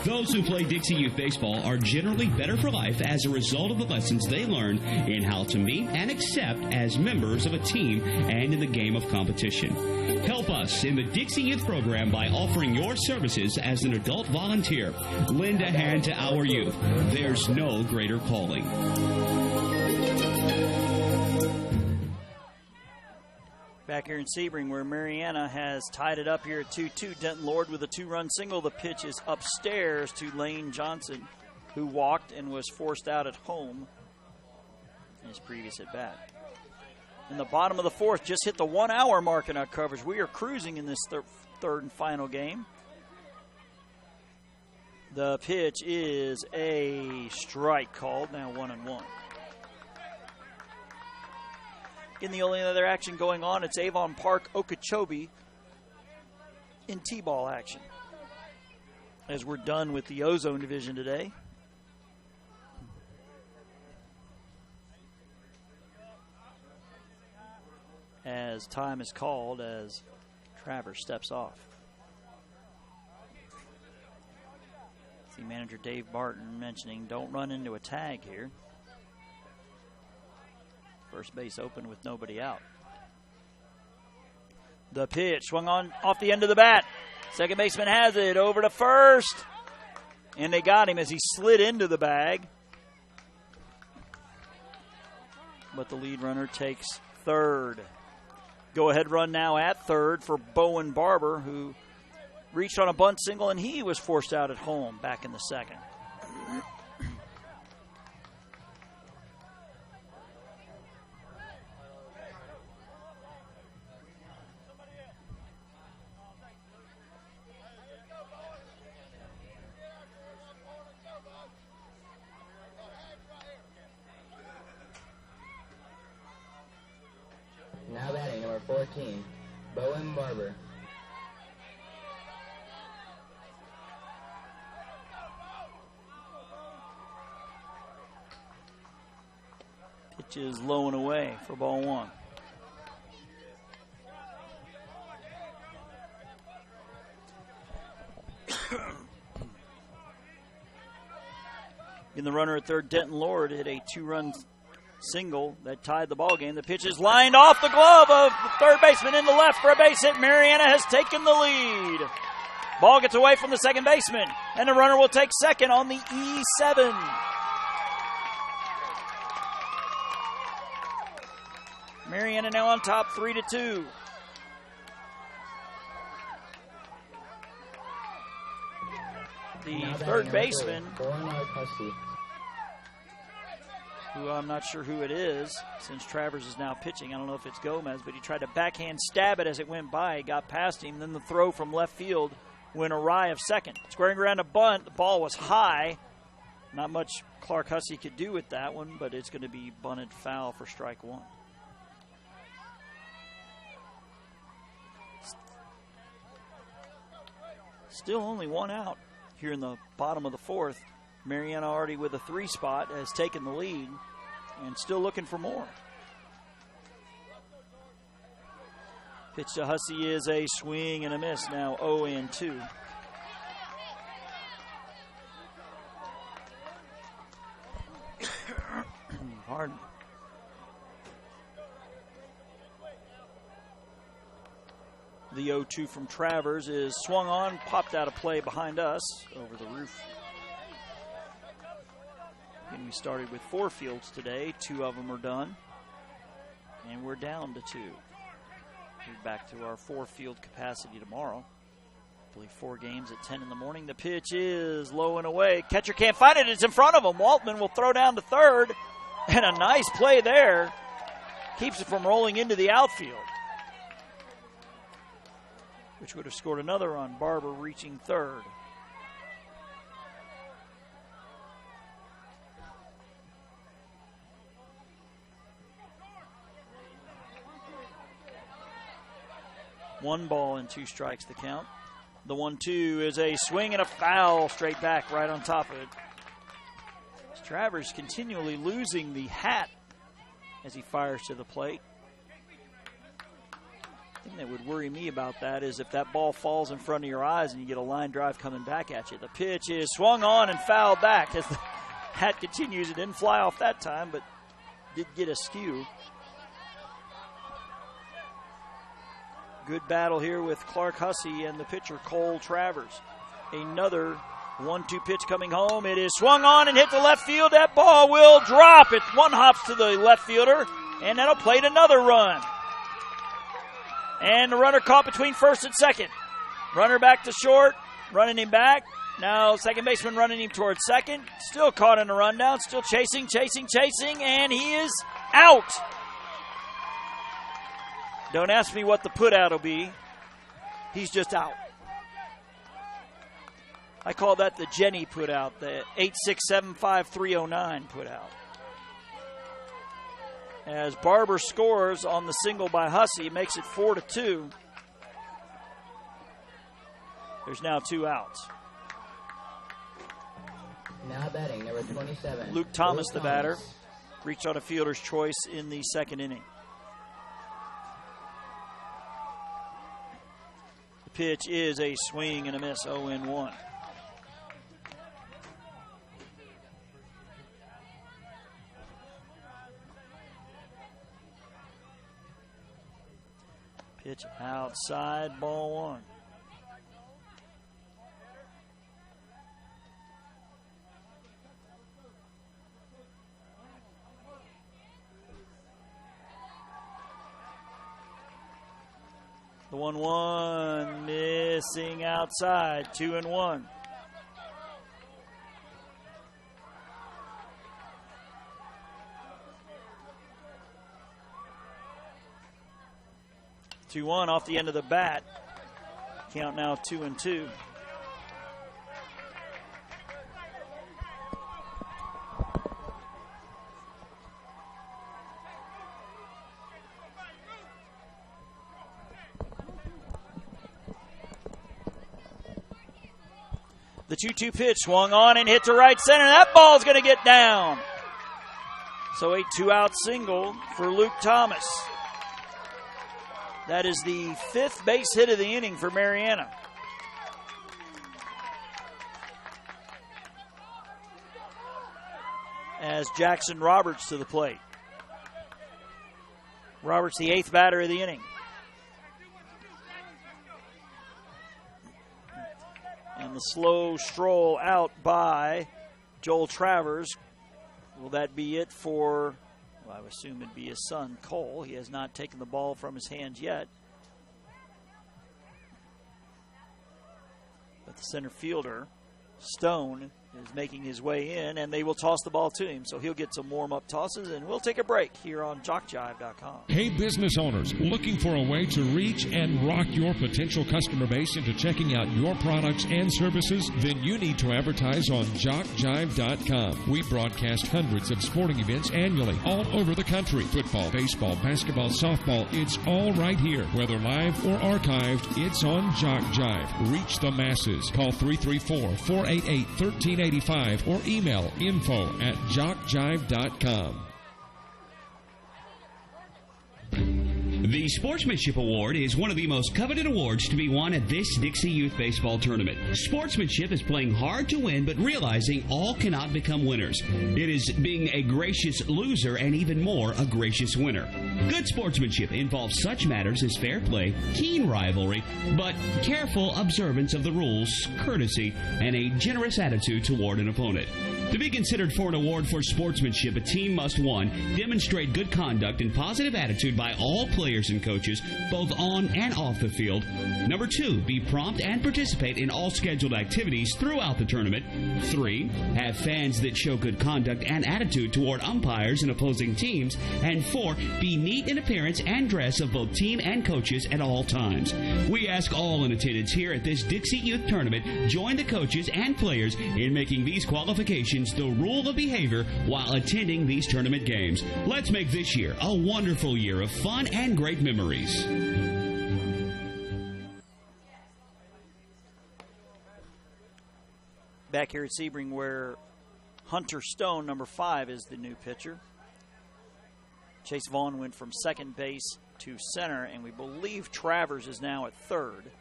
Those who play Dixie Youth Baseball are generally better for life as a result of the lessons they learn in how to meet and accept as members of a team and in the game of competition. Help us in the Dixie Youth program by offering your services as an adult volunteer. Lend a hand to our youth. There's no greater calling. Back here in Sebring, where Marianna has tied it up here at 2-2. Denton Lord with a 2-run single. The pitch is upstairs to Lane Johnson, who walked and was forced out at home in his previous at-bat. In the bottom of the fourth, just hit the 1 hour mark in our coverage. We are cruising in this third and final game. The pitch is a strike called, now 1-1. In the only other action going on, it's Avon Park Okeechobee in T-ball action. As we're done with the Ozone Division today. As time is called as Travers steps off. See manager Dave Barton mentioning don't run into a tag here. First base open with nobody out. The pitch swung on off the end of the bat. Second baseman has it over to first. And they got him as he slid into the bag. But the lead runner takes third. Go-ahead run now at third for Bowen Barber, who reached on a bunt single, and he was forced out at home back in the second. Now batting, number 14, Bowen Barber. Pitch is low and away for ball one. In the runner at third, Denton Lord hit a two-run single that tied the ball game. The pitch is lined off the glove of the third baseman into left for a base hit. Marianna has taken the lead. Ball gets away from the second baseman, and the runner will take second on the E7. Marianna now on top, 3-2. The third baseman, who I'm not sure who it is, since Travers is now pitching. I don't know if it's Gomez, but he tried to backhand stab it as it went by. It got past him. Then the throw from left field went awry of second. Squaring around a bunt. The ball was high. Not much Clark Hussey could do with that one, but it's going to be bunted foul for strike one. Still only one out here in the bottom of the fourth. Marianna already with a 3 spot has taken the lead and still looking for more. Pitch to Hussey is a swing and a miss, now 0-2. Pardon. The 0-2 from Travers is swung on, popped out of play behind us over the roof. And we started with 4 fields today. 2 of them are done. And we're down to 2. We're back to our 4-field capacity tomorrow. I believe 4 games at 10 in the morning. The pitch is low and away. Catcher can't find it. It's in front of him. Waltman will throw down to third. And a nice play there. Keeps it from rolling into the outfield, which would have scored another run. Barber reaching third. One ball and 2 strikes to count. The 1-2 is a swing and a foul straight back right on top of it. Travers continually losing the hat as he fires to the plate. The thing that would worry me about that is if that ball falls in front of your eyes and you get a line drive coming back at you. The pitch is swung on and fouled back as the hat continues. It didn't fly off that time, but did get askew. Good battle here with Clark Hussey and the pitcher Cole Travers. Another 1-2 pitch coming home. It is swung on and hit the left field. That ball will drop. It one hops to the left fielder, and that'll plate another run. And the runner caught between first and second. Runner back to short, running him back. Now second baseman running him towards second. Still caught in a rundown. Still chasing, and he is out. Don't ask me what the put out will be. He's just out. I call that the Jenny put out, the 8-6-7-5-3-09 put out. as Barber scores on the single by Hussey, makes it 4-2. There's now 2 outs. Now batting, number 27. Luke Thomas, the batter, reached on a fielder's choice in the second inning. The pitch is a swing and a miss, 0-1. Pitch outside, ball 1. The 1-1 missing outside, 2-1. Two one off the end of the bat. Count now 2-2. The 2-2 pitch swung on and hit to right center. That ball's going to get down. So a 2-out single for Luke Thomas. That is the 5th base hit of the inning for Marianna. As Jackson Roberts to the plate. Roberts, the 8th batter of the inning. And the slow stroll out by Joel Travers. Will that be it for, well, I would assume it'd be his son, Cole. He has not taken the ball from his hands yet. But the center fielder, Stone, is making his way in, and they will toss the ball to him. So he'll get some warm-up tosses, and we'll take a break here on JockJive.com. Hey, business owners, looking for a way to reach and rock your potential customer base into checking out your products and services? Then you need to advertise on JockJive.com. We broadcast hundreds of sporting events annually all over the country. Football, baseball, basketball, softball, it's all right here. Whether live or archived, it's on JockJive. Reach the masses. Call 334-488-1385 or email info@jockjive.com. The Sportsmanship Award is one of the most coveted awards to be won at this Dixie Youth Baseball Tournament. Sportsmanship is playing hard to win, but realizing all cannot become winners. It is being a gracious loser and even more a gracious winner. Good sportsmanship involves such matters as fair play, keen rivalry, but careful observance of the rules, courtesy, and a generous attitude toward an opponent. To be considered for an award for sportsmanship, a team must, 1, demonstrate good conduct and positive attitude by all players and coaches, both on and off the field. Number 2, be prompt and participate in all scheduled activities throughout the tournament. 3, have fans that show good conduct and attitude toward umpires and opposing teams. And 4, be neat in appearance and dress of both team and coaches at all times. We ask all in attendance here at this Dixie Youth Tournament, join the coaches and players in making these qualifications the rule of behavior while attending these tournament games. Let's make this year a wonderful year of fun and great memories. Back here at Sebring, where Hunter Stone, number 5, is the new pitcher. Chase Vaughn went from second base to center, and we believe Travers is now at third,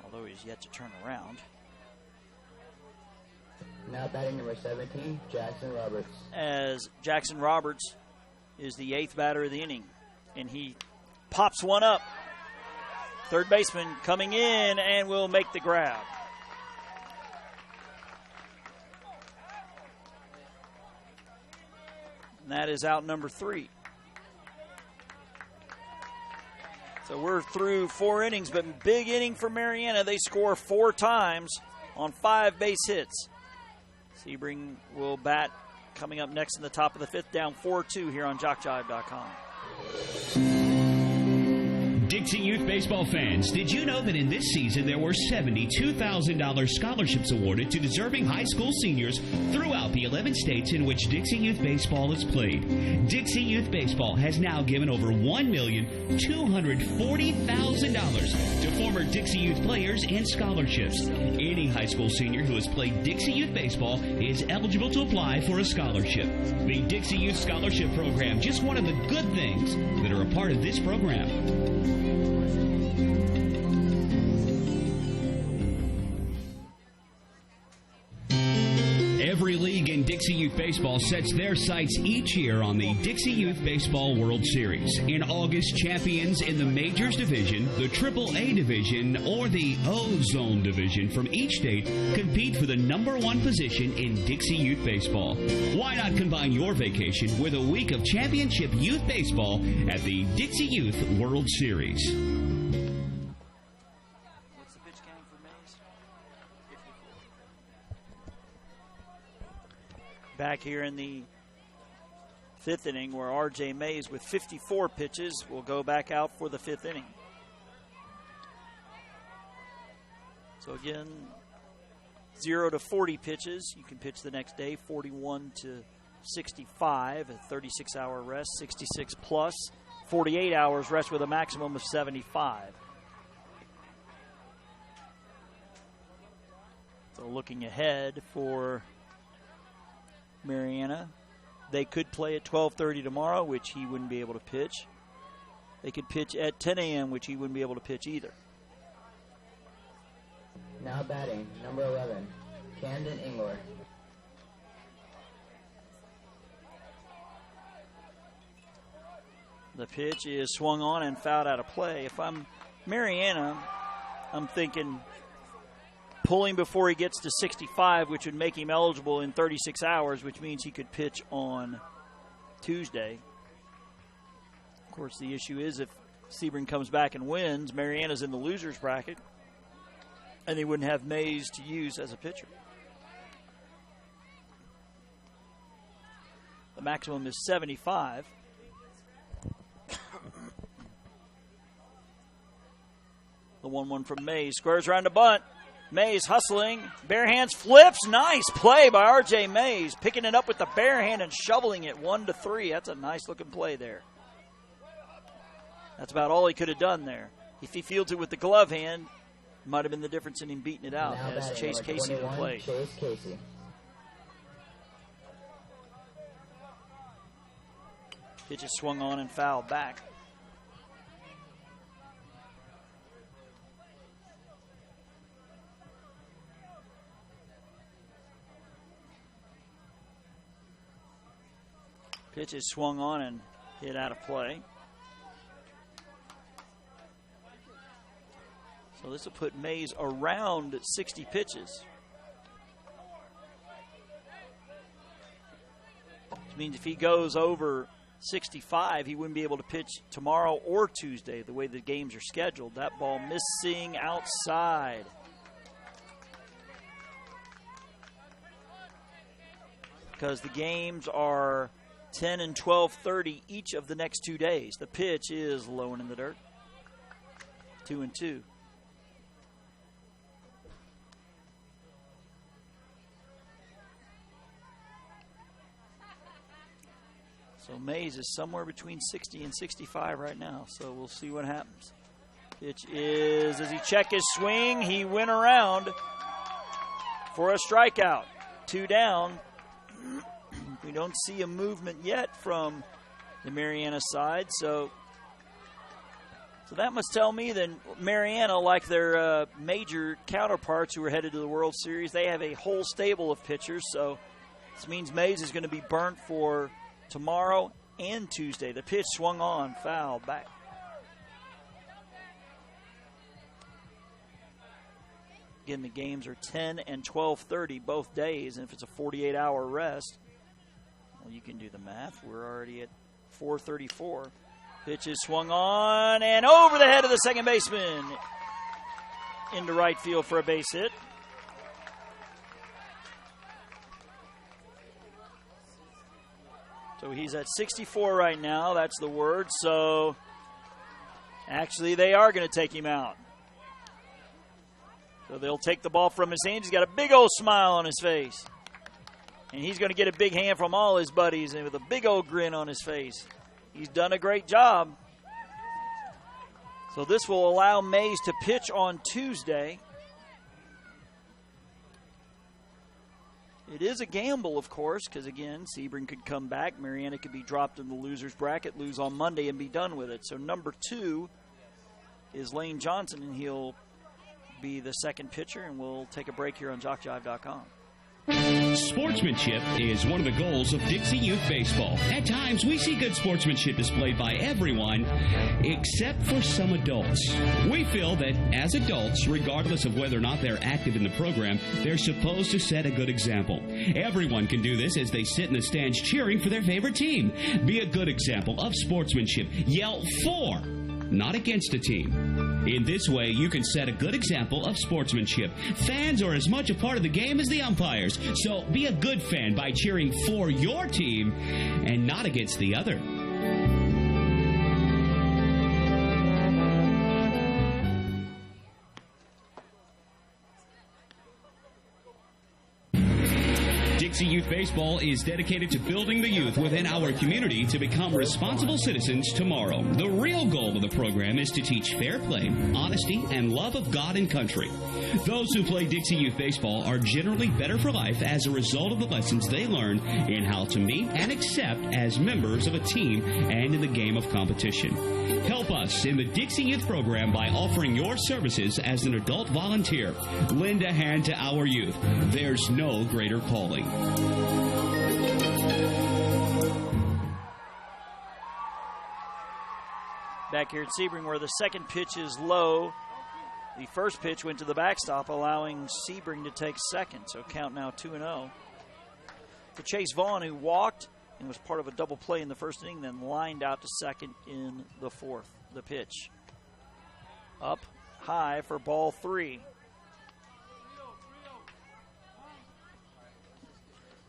although he's yet to turn around. Now batting number 17, Jackson Roberts. As Jackson Roberts is the 8th batter of the inning, and he pops one up. Third baseman coming in and will make the grab. And that is out number 3. So we're through 4 innings, but big inning for Marianna. They score 4 times on 5 base hits. Sebring will bat coming up next in the top of the 5th, down 4-2 here on JockJive.com. Dixie Youth Baseball fans, did you know that in this season there were $72,000 scholarships awarded to deserving high school seniors throughout the 11 states in which Dixie Youth Baseball is played? Dixie Youth Baseball has now given over $1,240,000 to former Dixie Youth players and scholarships. Any high school senior who has played Dixie Youth Baseball is eligible to apply for a scholarship. The Dixie Youth Scholarship Program, just one of the good things that are a part of this program. Every league in Dixie Youth Baseball sets their sights each year on the Dixie Youth Baseball World Series. In August, champions in the Majors Division, the AAA Division, or the O-Zone Division from each state compete for the #1 position in Dixie Youth Baseball. Why not combine your vacation with a week of championship youth baseball at the Dixie Youth World Series? What's the pitch count for Mays? 54. Back here in the 5th inning, where R.J. Mays with 54 pitches will go back out for the 5th inning. So again, 0 to 40 pitches. You can pitch the next day, 41 to 65, a 36-hour rest, 66 plus, 48 hours rest with a maximum of 75. So looking ahead for Marianna, they could play at 12:30 tomorrow, which he wouldn't be able to pitch. They could pitch at 10 a.m., which he wouldn't be able to pitch either. Now batting, number 11, Camden Ingler. The pitch is swung on and fouled out of play. If I'm Marianna, I'm thinking pulling before he gets to 65, which would make him eligible in 36 hours, which means he could pitch on Tuesday. Of course, the issue is if Sebring comes back and wins, Marianna's in the loser's bracket, and they wouldn't have Mays to use as a pitcher. The maximum is 75. The 1-1 from Mays. Squares around the bunt. Mays hustling. Bare hands flips. Nice play by R.J. Mays. Picking it up with the bare hand and shoveling it 1-3. That's a nice looking play there. That's about all he could have done there. If he fields it with the glove hand, might have been the difference in him beating it out as Chase Casey would play. Chase Casey. Pitch is swung on and fouled back. Pitch is swung on and hit out of play. So this will put Mays around 60 pitches. Which means if he goes over 65, he wouldn't be able to pitch tomorrow or Tuesday the way the games are scheduled. That ball missing outside. Because the games are 10 and 12:30 each of the next 2 days. The pitch is low and in the dirt. 2-2. So Mays is somewhere between 60 and 65 right now. So we'll see what happens. Pitch is, as he checked his swing, he went around for a strikeout. 2 down. We don't see a movement yet from the Marianna side, so that must tell me that Marianna, like their major counterparts who are headed to the World Series, they have a whole stable of pitchers, so this means Mays is going to be burnt for tomorrow and Tuesday. The pitch swung on, foul, back. Again, the games are 10 and 12:30 both days, and if it's a 48-hour rest, well, you can do the math. We're already at 4:34. Pitch is swung on and over the head of the second baseman into right field for a base hit. So he's at 64 right now. That's the word. So Actually, they are going to take him out. So they'll take the ball from his hands. He's got a big old smile on his face. And he's going to get a big hand from all his buddies and with a big old grin on his face. He's done a great job. So this will allow Mays to pitch on Tuesday. It is a gamble, of course, because, again, Sebring could come back. Marianna could be dropped in the loser's bracket, lose on Monday, and be done with it. So number 2 is Lane Johnson, and he'll be the second pitcher, and we'll take a break here on JockJive.com. Sportsmanship is one of the goals of Dixie Youth Baseball. At times, we see good sportsmanship displayed by everyone except for some adults. We feel that as adults, regardless of whether or not they're active in the program, they're supposed to set a good example. Everyone can do this as they sit in the stands cheering for their favorite team. Be a good example of sportsmanship. Yell for, not against a team. In this way, you can set a good example of sportsmanship. Fans are as much a part of the game as the umpires, so be a good fan by cheering for your team and not against the other. Dixie Youth Baseball is dedicated to building the youth within our community to become responsible citizens tomorrow. The real goal of the program is to teach fair play, honesty, and love of God and country. Those who play Dixie Youth Baseball are generally better for life as a result of the lessons they learn in how to meet and accept as members of a team and in the game of competition. Help us in the Dixie Youth program by offering your services as an adult volunteer. Lend a hand to our youth. There's no greater calling. Back here at Sebring, where the second pitch is low. The first pitch went to the backstop, allowing Sebring to take second. So count now 2-0. For Chase Vaughn, who walked and was part of a double play in the first inning, then lined out to second in the fourth. The pitch up high for ball 3.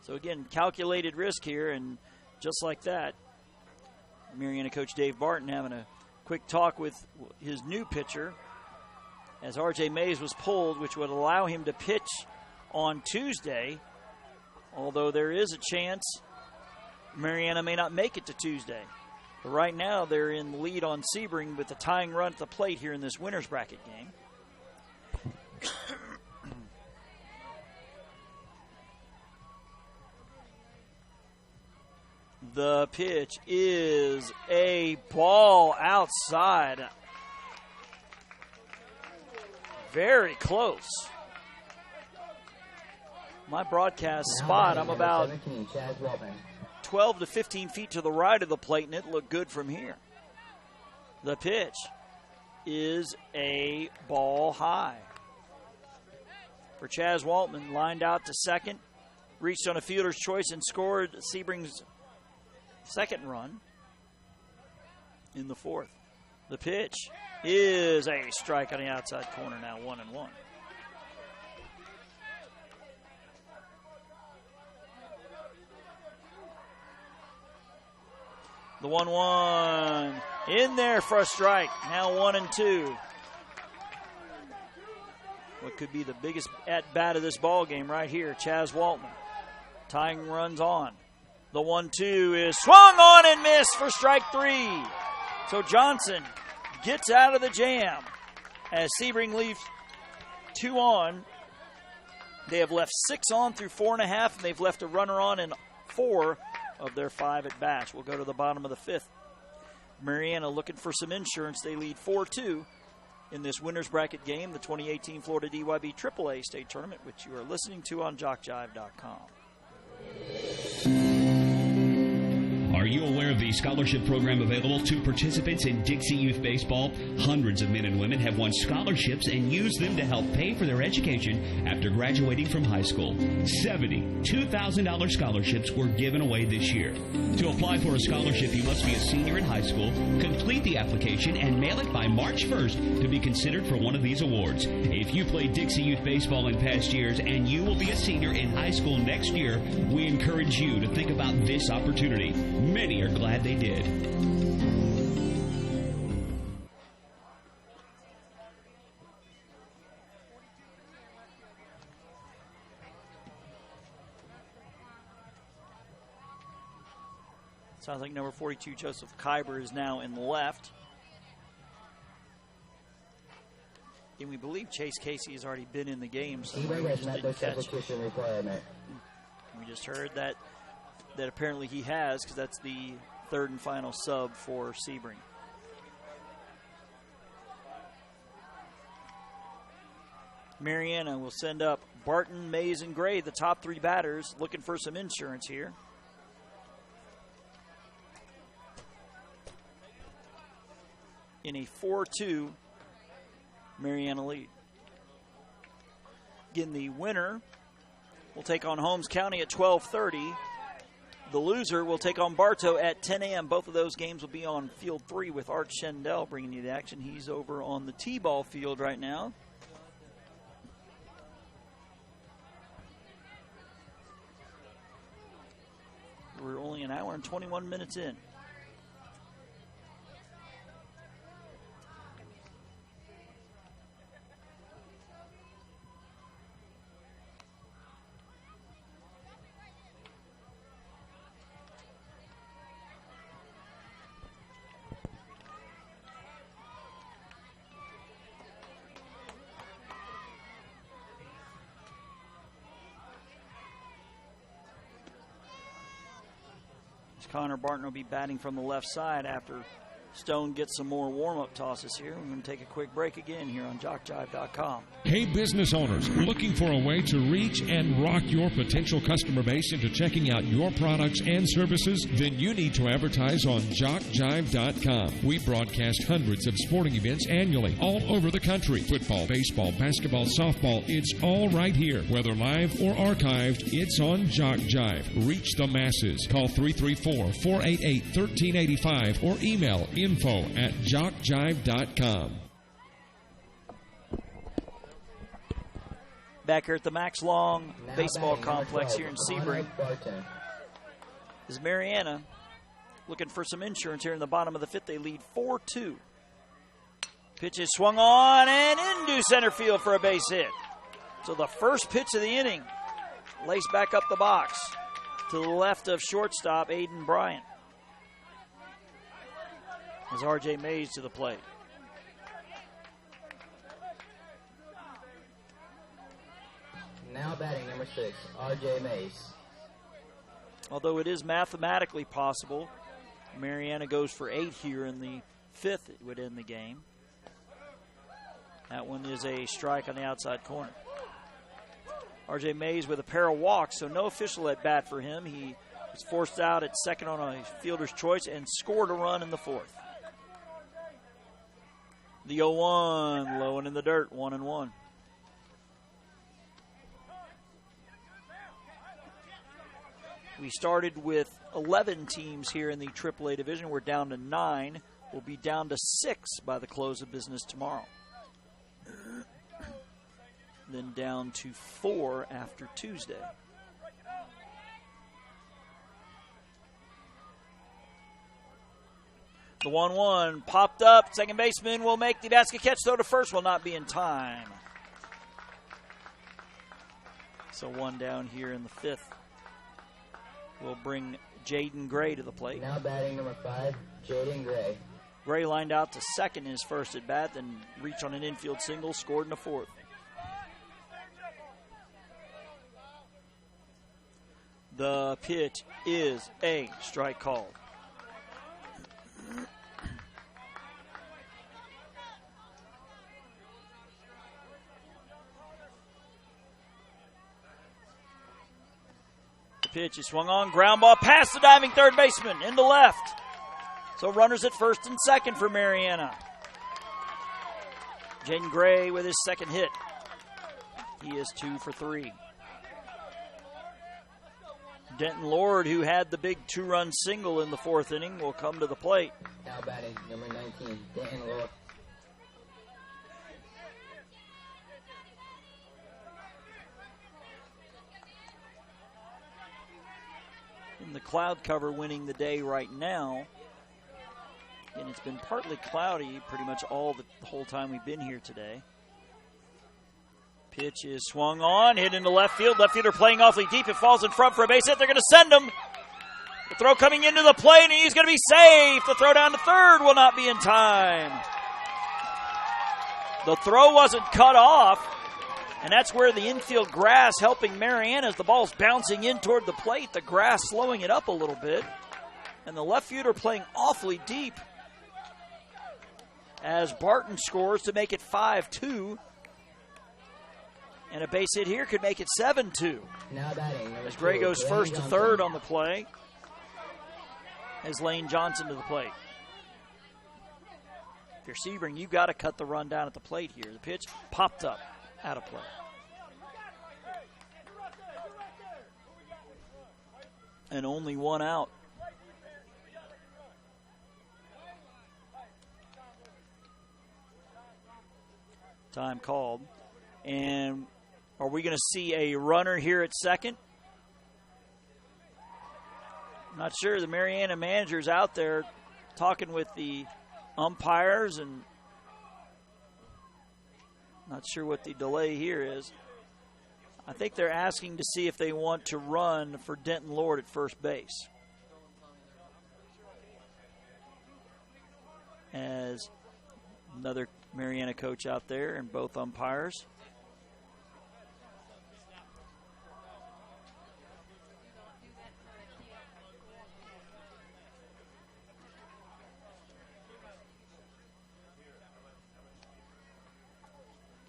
So again, calculated risk here, and just like that, Marianna coach Dave Barton having a quick talk with his new pitcher as R.J. Mays was pulled, which would allow him to pitch on Tuesday, although there is a chance Marianna may not make it to Tuesday. But right now they're in the lead on Sebring with the tying run at the plate here in this winner's bracket game. The pitch is a ball outside. Very close. My broadcast spot, I'm about 12 to 15 feet to the right of the plate, and it looked good from here. The pitch is a ball high. For Chaz Waltman, lined out to second, reached on a fielder's choice and scored Sebring's second run in the fourth. The pitch is a strike on the outside corner, now 1-1. The 1-1 in there for a strike, now 1-2. What could be the biggest at-bat of this ball game right here, Chaz Waltman. Tying runs on. The 1-2 is swung on and missed for strike 3. So Johnson gets out of the jam as Sebring leaves 2 on. They have left 6 on through 4.5, and they've left a runner on in 4 of their 5 at bats. We'll go to the bottom of the 5th. Marianna looking for some insurance. They lead 4-2 in this winner's bracket game, the 2018 Florida DYB AAA State Tournament, which you are listening to on JockJive.com. Are you aware of the scholarship program available to participants in Dixie Youth Baseball? Hundreds of men and women have won scholarships and used them to help pay for their education after graduating from high school. 70 $2,000 scholarships were given away this year. To apply for a scholarship, you must be a senior in high school, complete the application, and mail it by March 1st to be considered for one of these awards. If you played Dixie Youth Baseball in past years and you will be a senior in high school next year, we encourage you to think about this opportunity. Many are glad they did. Sounds like number 42, Joseph Kyber, is now in left. And we believe Chase Casey has already been in the game, so we just didn't catch. We just heard that apparently he has, because that's the third and final sub for Sebring. Marianna will send up Barton, Mays, and Gray, the top three batters, looking for some insurance here. In a 4-2 Marianna lead. Again, the winner will take on Holmes County at 12:30. The loser will take on Bartow at 10 a.m. Both of those games will be on Field 3 with Art Schendel bringing you the action. He's over on the T-ball field right now. We're only an hour and 21 minutes in. Connor Barton will be batting from the left side after Stone gets some more warm-up tosses here. We're going to take a quick break again here on JockJive.com. Hey, business owners, looking for a way to reach and rock your potential customer base into checking out your products and services? Then you need to advertise on JockJive.com. We broadcast hundreds of sporting events annually all over the country. Football, baseball, basketball, softball, it's all right here. Whether live or archived, it's on JockJive. Reach the masses. Call 334-488-1385 or email info@jockjive.com. Back here at the Max Long Baseball Complex here in Sebring is Marianna looking for some insurance here in the bottom of the fifth. They lead 4-2. Pitch is swung on and into center field for a base hit. So the first pitch of the inning lays back up the box to the left of shortstop Aiden Bryant. As R.J. Mays to the plate. Now batting number 6, R.J. Mays. Although it is mathematically possible, Marianna goes for 8 here in the fifth. It would end the game. That one is a strike on the outside corner. R.J. Mays with a pair of walks, so no official at bat for him. He was forced out at second on a fielder's choice and scored a run in the fourth. The 0-1, low and in the dirt, 1-1. We started with 11 teams here in the AAA division. We're down to 9. We'll be down to 6 by the close of business tomorrow. Then down to 4 after Tuesday. The 1-1 popped up. Second baseman will make the basket catch. Throw to first will not be in time. So one down here in the fifth. Will bring Jaden Gray to the plate. Now batting number 5, Jaden Gray. Gray lined out to second in his first at bat, then reached on an infield single, scored in the fourth. The pitch is a strike called. Pitch is swung on, ground ball past the diving third baseman into left. So runners at first and second for Marianna. Jaden Gray with his second hit. He is 2 for 3. Denton Lord, who had the big 2-run single in the fourth inning, will come to the plate. Now batting number 19, Denton Lord. The cloud cover winning the day right now. And it's been partly cloudy pretty much the whole time we've been here today. Pitch is swung on, hit into left field. Left fielder playing awfully deep. It falls in front for a base hit. They're going to send him. The throw coming into the plate, and he's going to be safe. The throw down to third will not be in time. The throw wasn't cut off, and that's where the infield grass helping Marianna as the ball's bouncing in toward the plate. The grass slowing it up a little bit, and the left fielder playing awfully deep as Barton scores to make it 5-2. And a base hit here could make it 7-2. Now batting, As Gray goes first to third on the play, as Lane Johnson to the plate. If you're Sebring, you've got to cut the run down at the plate here. The pitch popped up, out of play. And only one out. Time called. And are we going to see a runner here at second? I'm not sure. The Marianna manager's out there talking with the umpires, and not sure what the delay here is. I think they're asking to see if they want to run for Denton Lord at first base. As another Marianna coach out there and both umpires.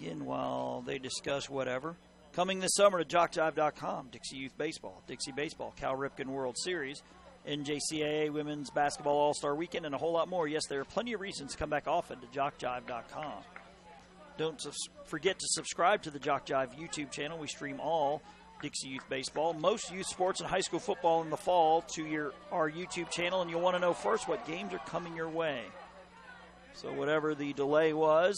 Again, while they discuss whatever. Coming this summer to JockJive.com, Dixie Youth Baseball, Dixie Baseball, Cal Ripken World Series, NJCAA Women's Basketball All-Star Weekend, and a whole lot more. Yes, there are plenty of reasons to come back often to JockJive.com. Don't forget to subscribe to the JockJive YouTube channel. We stream all Dixie Youth Baseball, most youth sports and high school football in the fall to our YouTube channel, and you'll want to know first what games are coming your way. So whatever the delay was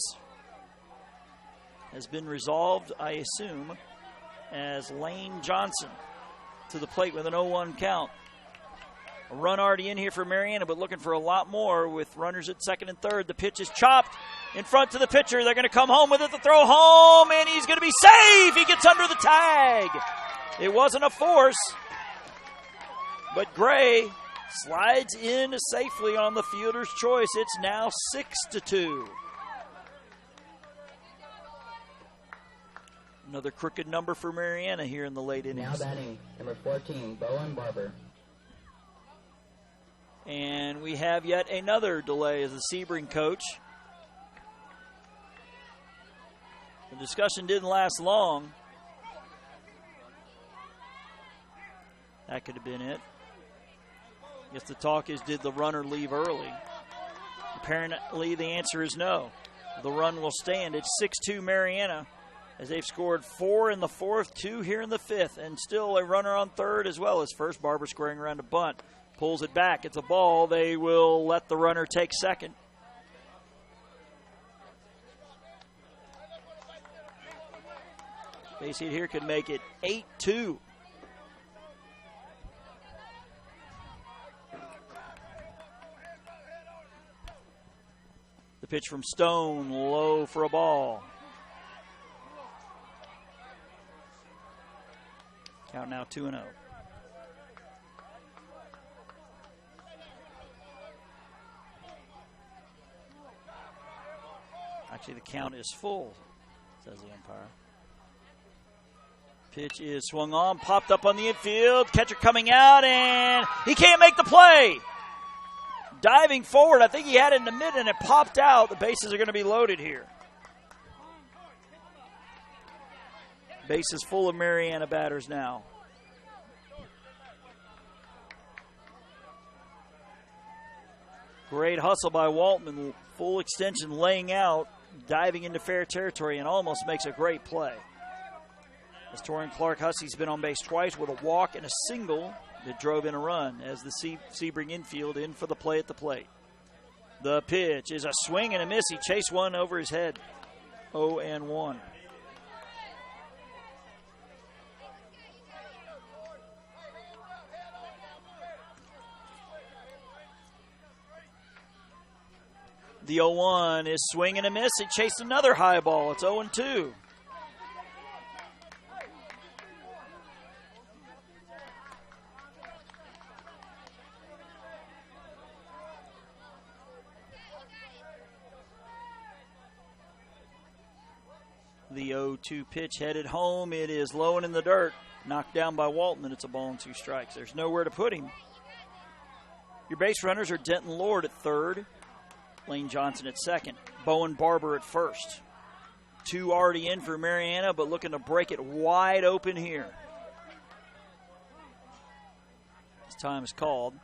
has been resolved, I assume, as Lane Johnson to the plate with an 0-1 count. A run already in here for Marianna, but looking for a lot more with runners at second and third. The pitch is chopped in front to the pitcher. They're going to come home with it. The throw home, and he's going to be safe. He gets under the tag. It wasn't a force, but Gray slides in safely on the fielder's choice. It's now 6-2. Another crooked number for Marianna here in the late innings. Now batting, number 14, Bowen Barber. And we have yet another delay as the Sebring coach. The discussion didn't last long. That could have been it. I guess the talk is, did the runner leave early? Apparently the answer is no. The run will stand. It's 6-2 Marianna, as they've scored 4 in the fourth, 2 here in the fifth, and still a runner on third as well as first. Barber squaring around a bunt. Pulls it back. It's a ball. They will let the runner take second. Base hit here could make it 8-2. The pitch from Stone, low for a ball. Count now 2-0. Actually, the count is full, says the umpire. Pitch is swung on, popped up on the infield. Catcher coming out, and he can't make the play. Diving forward, I think he had it in the mid, and it popped out. The bases are going to be loaded here. Base is full of Marianna batters now. Great hustle by Waltman, full extension, laying out, diving into fair territory, and almost makes a great play. As Torian Clark-Hussey's been on base twice with a walk and a single that drove in a run as the Sebring infield in for the play at the plate. The pitch is a swing and a miss. He chased one over his head. 0-1. The 0-1 is swing and a miss. He chased another high ball. It's 0-2. The 0-2 pitch headed home. It is low and in the dirt. Knocked down by Walton, and it's a ball and 2 strikes. There's nowhere to put him. Your base runners are Denton Lord at third, Lane Johnson at second, Bowen Barber at first. 2 already in for Marianna, but looking to break it wide open here. This time is called.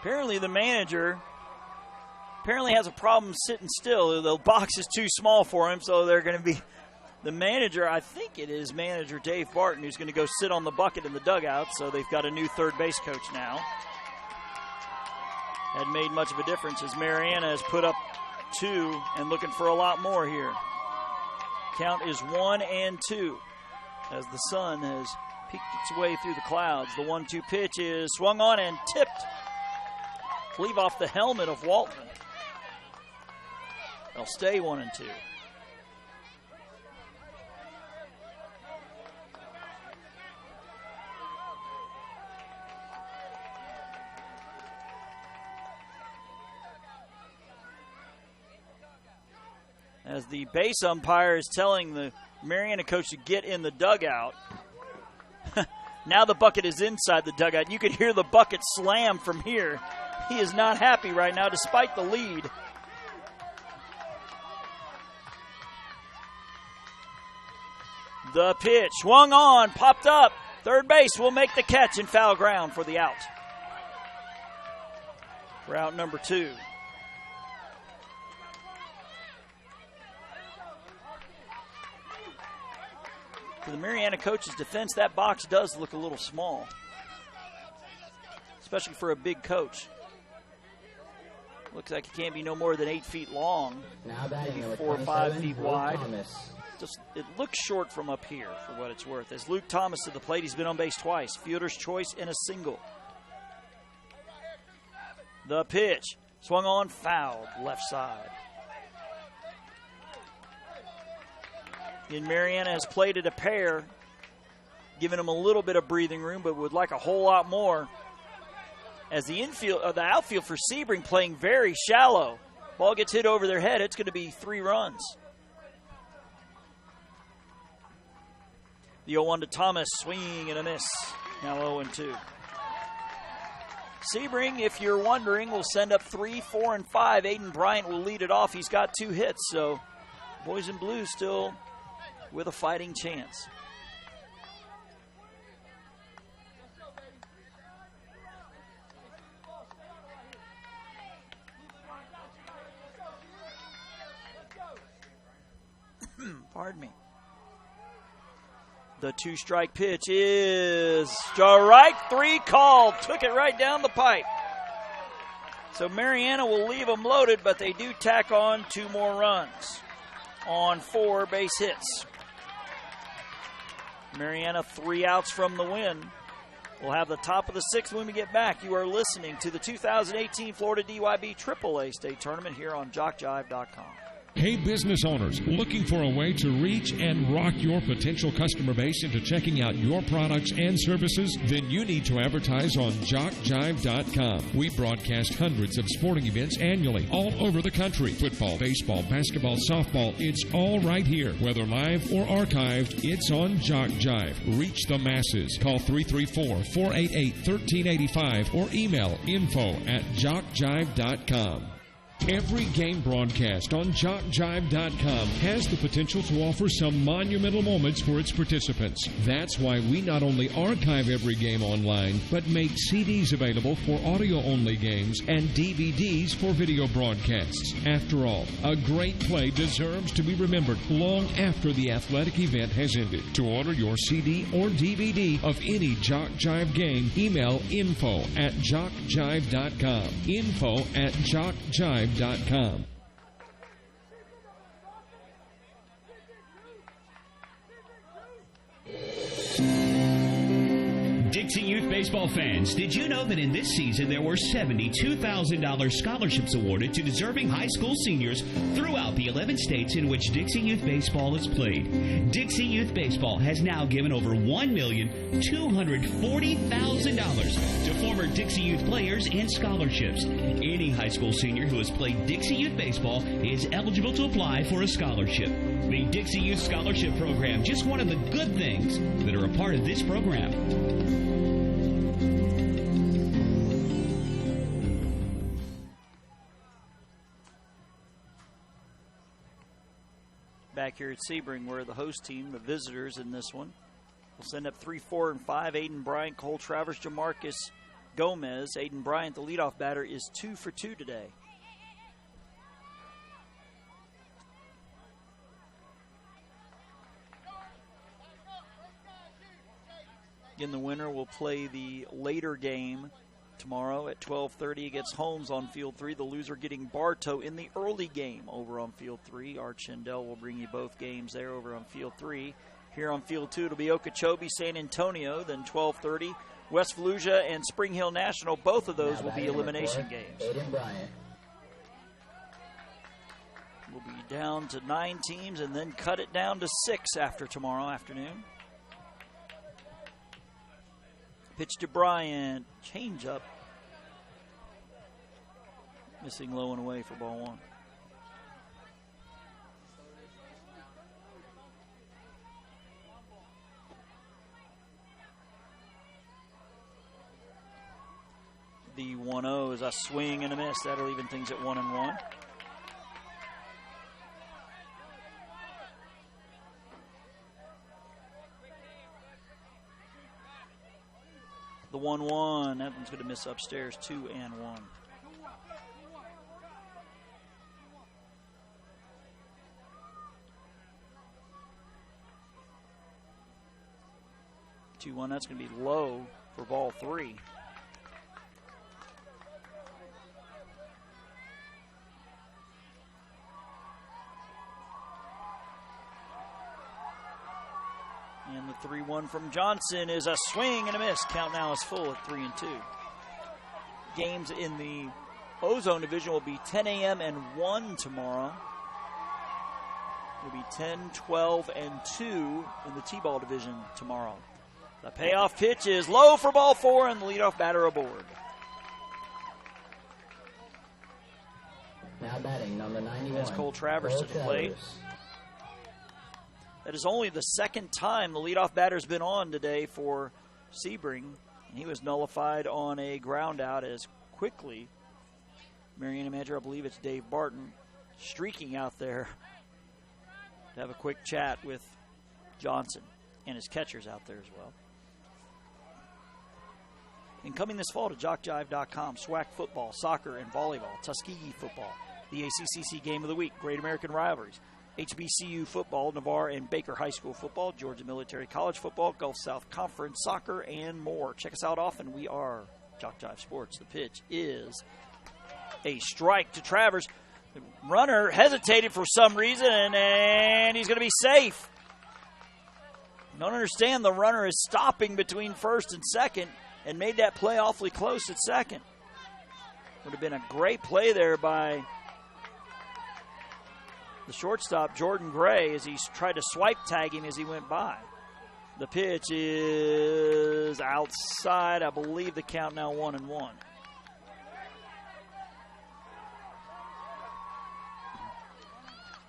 Apparently the manager has a problem sitting still. The box is too small for him, so they're going to be the manager. I think it is manager Dave Barton who's going to go sit on the bucket in the dugout, so they've got a new third base coach now. Hadn't made much of a difference as Marianna has put up 2 and looking for a lot more here. Count is 1-2 as the sun has peeked its way through the clouds. The 1-2 pitch is swung on and tipped. Leave off the helmet of Walton. They'll stay 1-2. As the base umpire is telling the Marianna coach to get in the dugout. Now the bucket is inside the dugout. You can hear the bucket slam from here. He is not happy right now despite the lead. The pitch swung on, popped up. Third base will make the catch in foul ground for the out. For out number 2. For the Marianna coach's defense, that box does look a little small, especially for a big coach. Looks like it can't be no more than 8 feet long, maybe 4 or 5 feet wide. It looks short from up here, for what it's worth. As Luke Thomas to the plate, he's been on base twice. Fielder's choice in a single. The pitch, swung on, fouled, left side. And Marianna has played it a pair, giving him a little bit of breathing room, but would like a whole lot more. As the outfield for Sebring playing very shallow. Ball gets hit over their head. It's going to be 3 runs. The 0-1 to Thomas, swing and a miss. Now 0-2. Sebring, if you're wondering, will send up 3, 4, and 5. Aiden Bryant will lead it off. He's got 2 hits, so Boys in Blue still with a fighting chance. Pardon me. The 2-strike pitch is strike 3 called. Took it right down the pipe. So Marianna will leave them loaded, but they do tack on 2 more runs on 4 base hits. Marianna 3 outs from the win. We'll have the top of the 6th when we get back. You are listening to the 2018 Florida DYB AAA State Tournament here on JockJive.com. Hey, business owners, looking for a way to reach and rock your potential customer base into checking out your products and services? Then you need to advertise on JockJive.com. We broadcast hundreds of sporting events annually all over the country. Football, baseball, basketball, softball, it's all right here. Whether live or archived, it's on JockJive. Reach the masses. Call 334-488-1385 or email info@JockJive.com. Every game broadcast on JockJive.com has the potential to offer some monumental moments for its participants. That's why we not only archive every game online, but make CDs available for audio-only games and DVDs for video broadcasts. After all, a great play deserves to be remembered long after the athletic event has ended. To order your CD or DVD of any JockJive game, email info@JockJive.com. info@JockJive.com. Dixie Youth Baseball fans, did you know that in this season there were $72,000 scholarships awarded to deserving high school seniors throughout the 11 states in which Dixie Youth Baseball is played? Dixie Youth Baseball has now given over $1,240,000 to former Dixie Youth players in scholarships. Any high school senior who has played Dixie Youth Baseball is eligible to apply for a scholarship. The Dixie Youth Scholarship Program, just one of the good things that are a part of this program. Back here at Sebring, we're the host team, the visitors in this one. We'll send up 3, 4, and 5. Aiden Bryant, Cole Travers, Jamarcus Gomez. Aiden Bryant, the leadoff batter, is 2 for 2 today. Again, the winner will play the later game tomorrow at 12:30 against Holmes on Field 3. The loser getting Bartow in the early game over on Field 3. Art Schindel will bring you both games there over on Field 3. Here on Field 2, it'll be Okeechobee, San Antonio, then 12:30. West Volusia and Spring Hill National, both of those will be elimination games. We'll be down to 9 teams and then cut it down to 6 after tomorrow afternoon. Pitch to Bryant, change up. Missing low and away for ball 1. The 1-0 is a swing and a miss. That'll even things at 1-1. The 1-1, that one's going to miss upstairs, 2-1. That's going to be low for ball 3. And the 3-1 from Johnson is a swing and a miss. Count now is full at 3-2. Games in the Ozone Division will be 10 a.m. and 1 tomorrow. Will be 10, 12, and 2 in the T-ball division tomorrow. The payoff pitch is low for ball 4, and the leadoff batter aboard. Now batting, number 91. That's Cole Travers to the plate. That is only the second time the leadoff batter's been on today for Sebring, and he was nullified on a ground out as quickly. Marianna manager, I believe it's Dave Barton, streaking out there to have a quick chat with Johnson, and his catcher's out there as well. And coming this fall to JockJive.com, SWAC football, soccer, and volleyball, Tuskegee football, the ACCC Game of the Week, Great American Rivalries, HBCU football, Navarre and Baker High School football, Georgia Military College football, Gulf South Conference soccer, and more. Check us out often. We are Jock Jive Sports. The pitch is a strike to Travers. The runner hesitated for some reason, and he's going to be safe. Don't understand, the runner is stopping between first and second and made that play awfully close at second. Would have been a great play there by the shortstop, Jordan Gray, as he's tried to swipe tag him as he went by. The pitch is outside. I believe the count now 1-1.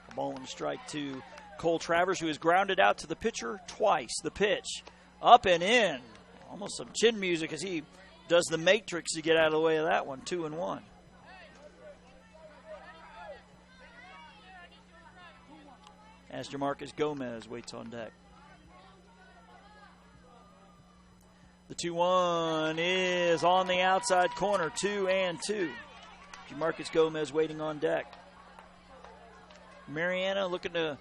A ball and a strike to Cole Travers, who is grounded out to the pitcher twice. The pitch up and in. Almost some chin music as he does the matrix to get out of the way of that one. 2-1. As Jamarcus Gomez waits on deck. The 2-1 is on the outside corner, 2-2. Jamarcus Gomez waiting on deck. Marianna looking to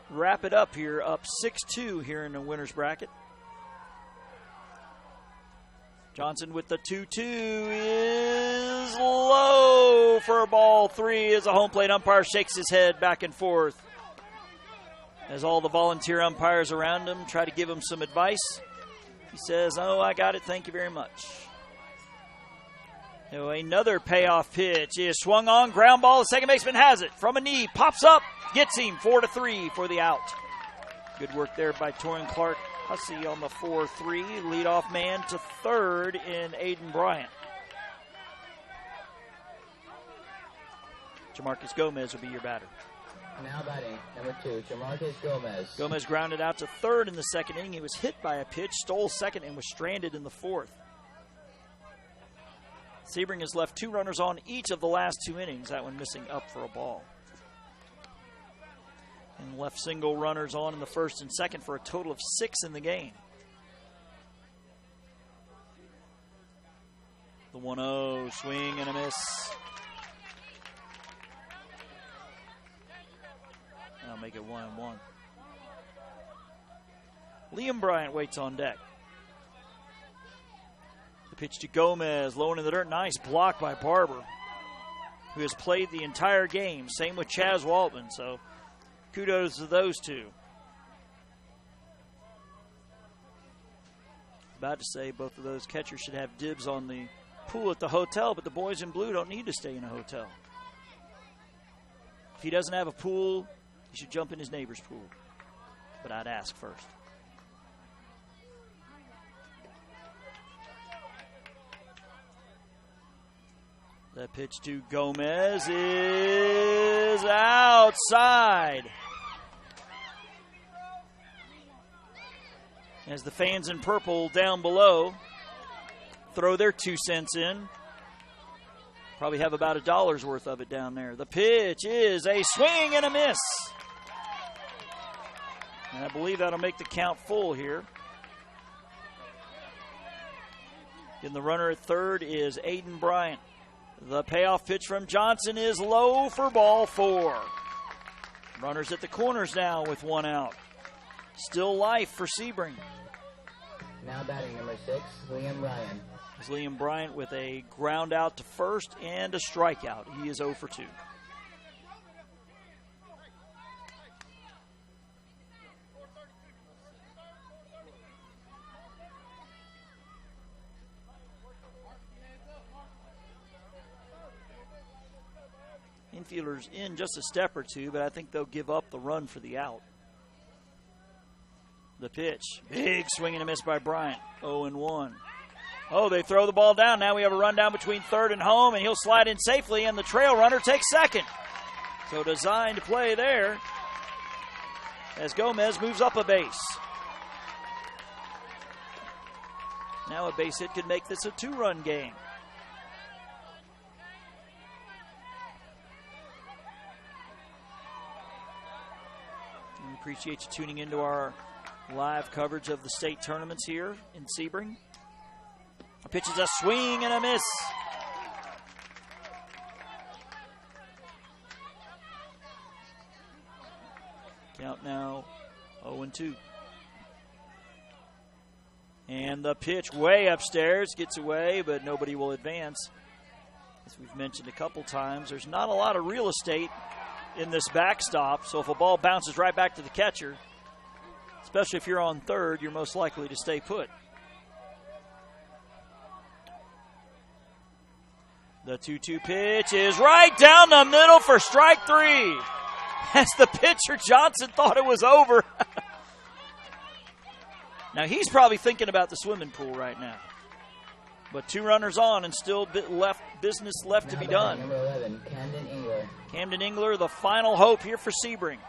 wrap it up here, up 6-2 here in the winner's bracket. Johnson with the 2-2 is low for ball 3 as a home plate umpire shakes his head back and forth as all the volunteer umpires around him try to give him some advice. He says, "Oh, I got it. Thank you very much." So another payoff pitch is swung on. Ground ball. The second baseman has it. From a knee. Pops up. Gets him. 4-3 for the out. Good work there by Torrin Clark Hussey on the 4-3. Leadoff man to third in Aiden Bryant. Jamarcus Gomez will be your batter. Now batting, number 2, Jamarcus Gomez. Gomez grounded out to third in the second inning. He was hit by a pitch, stole second, and was stranded in the fourth. Sebring has left 2 runners on each of the last 2 innings, that one missing up for a ball. And left single runners on in the first and second for a total of 6 in the game. The 1-0, swing and a miss. I'll make it 1-1. Liam Bryant waits on deck. The pitch to Gomez, low into the dirt. Nice block by Barber, who has played the entire game. Same with Chaz Waltman, so kudos to those two. About to say both of those catchers should have dibs on the pool at the hotel, but the boys in blue don't need to stay in a hotel. If he doesn't have a pool, he should jump in his neighbor's pool. But I'd ask first. That pitch to Gomez is outside. As the fans in purple down below throw their 2 cents in. Probably have about $1 worth of it down there. The pitch is a swing and a miss. And I believe that'll make the count full here. And the runner at third is Aiden Bryant. The payoff pitch from Johnson is low for ball 4. Runners at the corners now with 1 out. Still life for Sebring. Now batting, number 6, Liam Bryant. It's Liam Bryant with a ground out to first and a strikeout. He is 0 for 2. Infielders in just a step or two, but I think they'll give up the run for the out. The pitch. Big swing and a miss by Bryant. 0-1. Oh, they throw the ball down. Now we have a run down between third and home, and he'll slide in safely, and the trail runner takes second. So designed play there as Gomez moves up a base. Now a base hit could make this a 2-run game. We appreciate you tuning into our live coverage of the state tournaments here in Sebring. The pitch is a swing and a miss. Count now 0-2. And the pitch way upstairs gets away, but nobody will advance. As we've mentioned a couple times, there's not a lot of real estate in this backstop, so if a ball bounces right back to the catcher, especially if you're on third, you're most likely to stay put. The 2-2 pitch is right down the middle for strike 3. As the pitcher, Johnson, thought it was over. Now, he's probably thinking about the swimming pool right now. But 2 runners on and still business left to be done. Number 11, Camden Engler. Camden Engler, the final hope here for Sebring.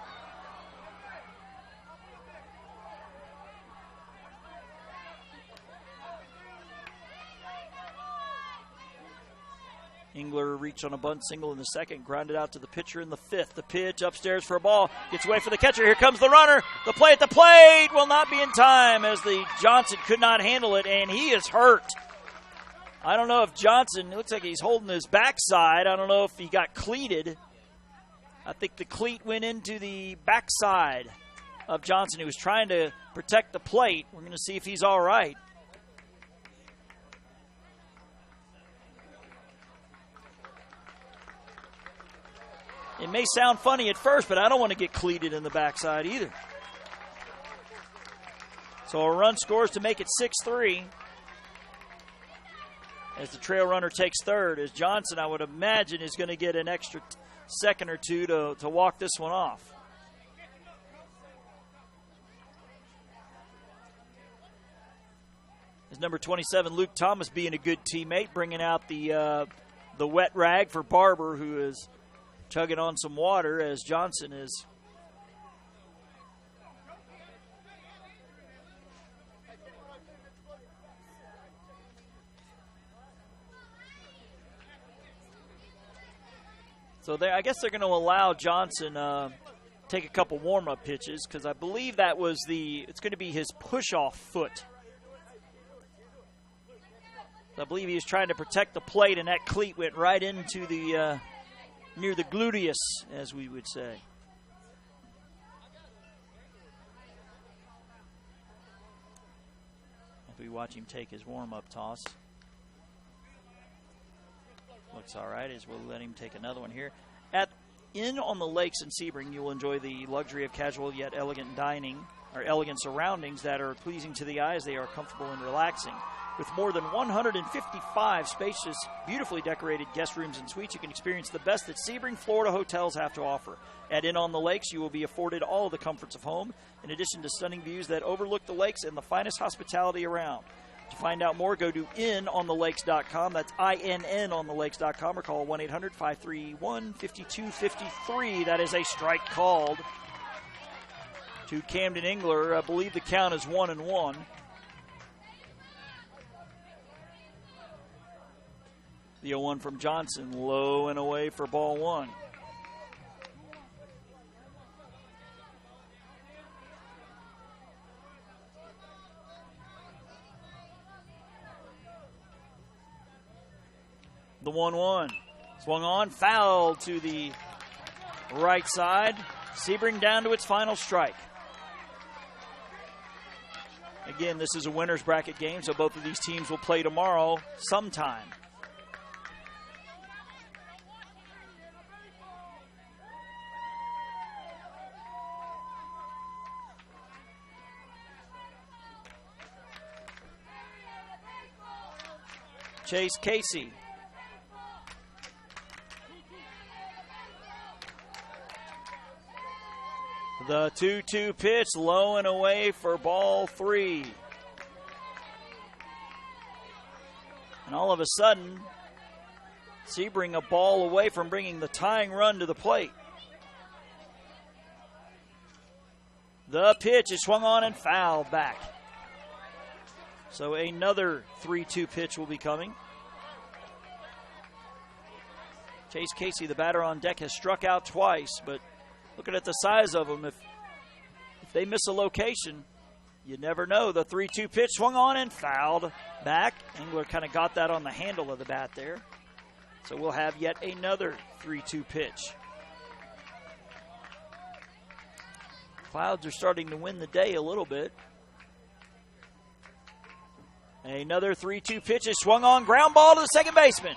Engler reached on a bunt single in the second, grounded out to the pitcher in the 5th. The pitch upstairs for a ball, gets away for the catcher. Here comes the runner. The play at the plate will not be in time as the Johnson could not handle it, and he is hurt. I don't know if Johnson, it looks like he's holding his backside. I don't know if he got cleated. I think the cleat went into the backside of Johnson, who was trying to protect the plate. We're going to see if he's all right. It may sound funny at first, but I don't want to get cleated in the backside either. So a run scores to make it 6-3 as the trail runner takes third. As Johnson, I would imagine, is going to get an extra second or two to walk this one off. As number 27, Luke Thomas, being a good teammate, bringing out the wet rag for Barber, who is chugging on some water as Johnson is so I guess they're going to allow Johnson take a couple warm-up pitches, because I believe that was it's going to be his push-off foot. I believe he was trying to protect the plate, and that cleat went right into the near the gluteus, as we would say. As we watch him take his warm-up toss. Looks all right as we'll let him take another one here. In on the lakes in Sebring, you will enjoy the luxury of casual yet elegant dining, or elegant surroundings that are pleasing to the eyes. They are comfortable and relaxing. With more than 155 spacious, beautifully decorated guest rooms and suites, you can experience the best that Sebring, Florida hotels have to offer. At In on the Lakes, you will be afforded all the comforts of home, in addition to stunning views that overlook the lakes and the finest hospitality around. To find out more, go to inonthelakes.com. That's INN on the lakes.com, or call 1-800-531-5253. That is a strike called to Camden Engler. I believe the count is 1-1. The 0-1 from Johnson, low and away for ball one. The 1-1. Swung on, foul to the right side. Sebring down to its final strike. Again, this is a winner's bracket game, so both of these teams will play tomorrow sometime. Chase Casey. The 2-2 pitch, low and away for ball three. And all of a sudden, Sebring a ball away from bringing the tying run to the plate. The pitch is swung on and fouled back. So another 3-2 pitch will be coming. Chase Casey, the batter on deck, has struck out twice, but looking at the size of them, if they miss a location, you never know. The 3-2 pitch swung on and fouled back. Engler kind of got that on the handle of the bat there. So we'll have yet another 3-2 pitch. Clouds are starting to win the day a little bit. Another 3-2 pitch is swung on, ground ball to the second baseman.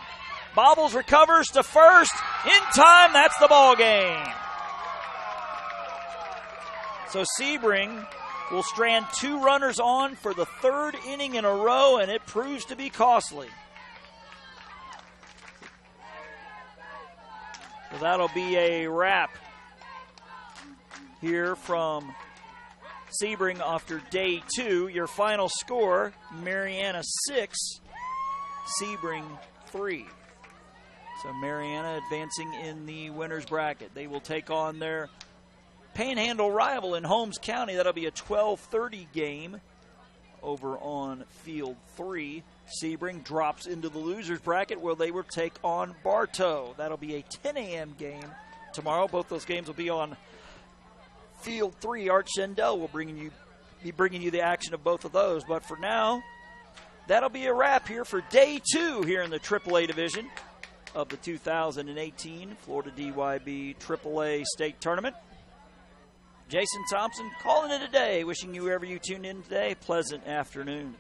Bobbles recovers to first. In time, that's the ball game. So Sebring will strand two runners on for the third inning in a row, and it proves to be costly. So that'll be a wrap here from Sebring after day two. Your final score, Marianna 6, Sebring 3. So Marianna advancing in the winner's bracket. They will take on their Panhandle rival in Holmes County. That'll be a 12:30 game over on Field 3. Sebring drops into the loser's bracket where they will take on Bartow. That'll be a 10 a.m. game tomorrow. Both those games will be on Field 3. Art Shendell will be bringing you the action of both of those. But for now, that'll be a wrap here for day two here in the AAA division of the 2018 Florida DYB AAA State Tournament. Jason Thompson calling it a day, wishing you wherever you tuned in today, pleasant afternoon.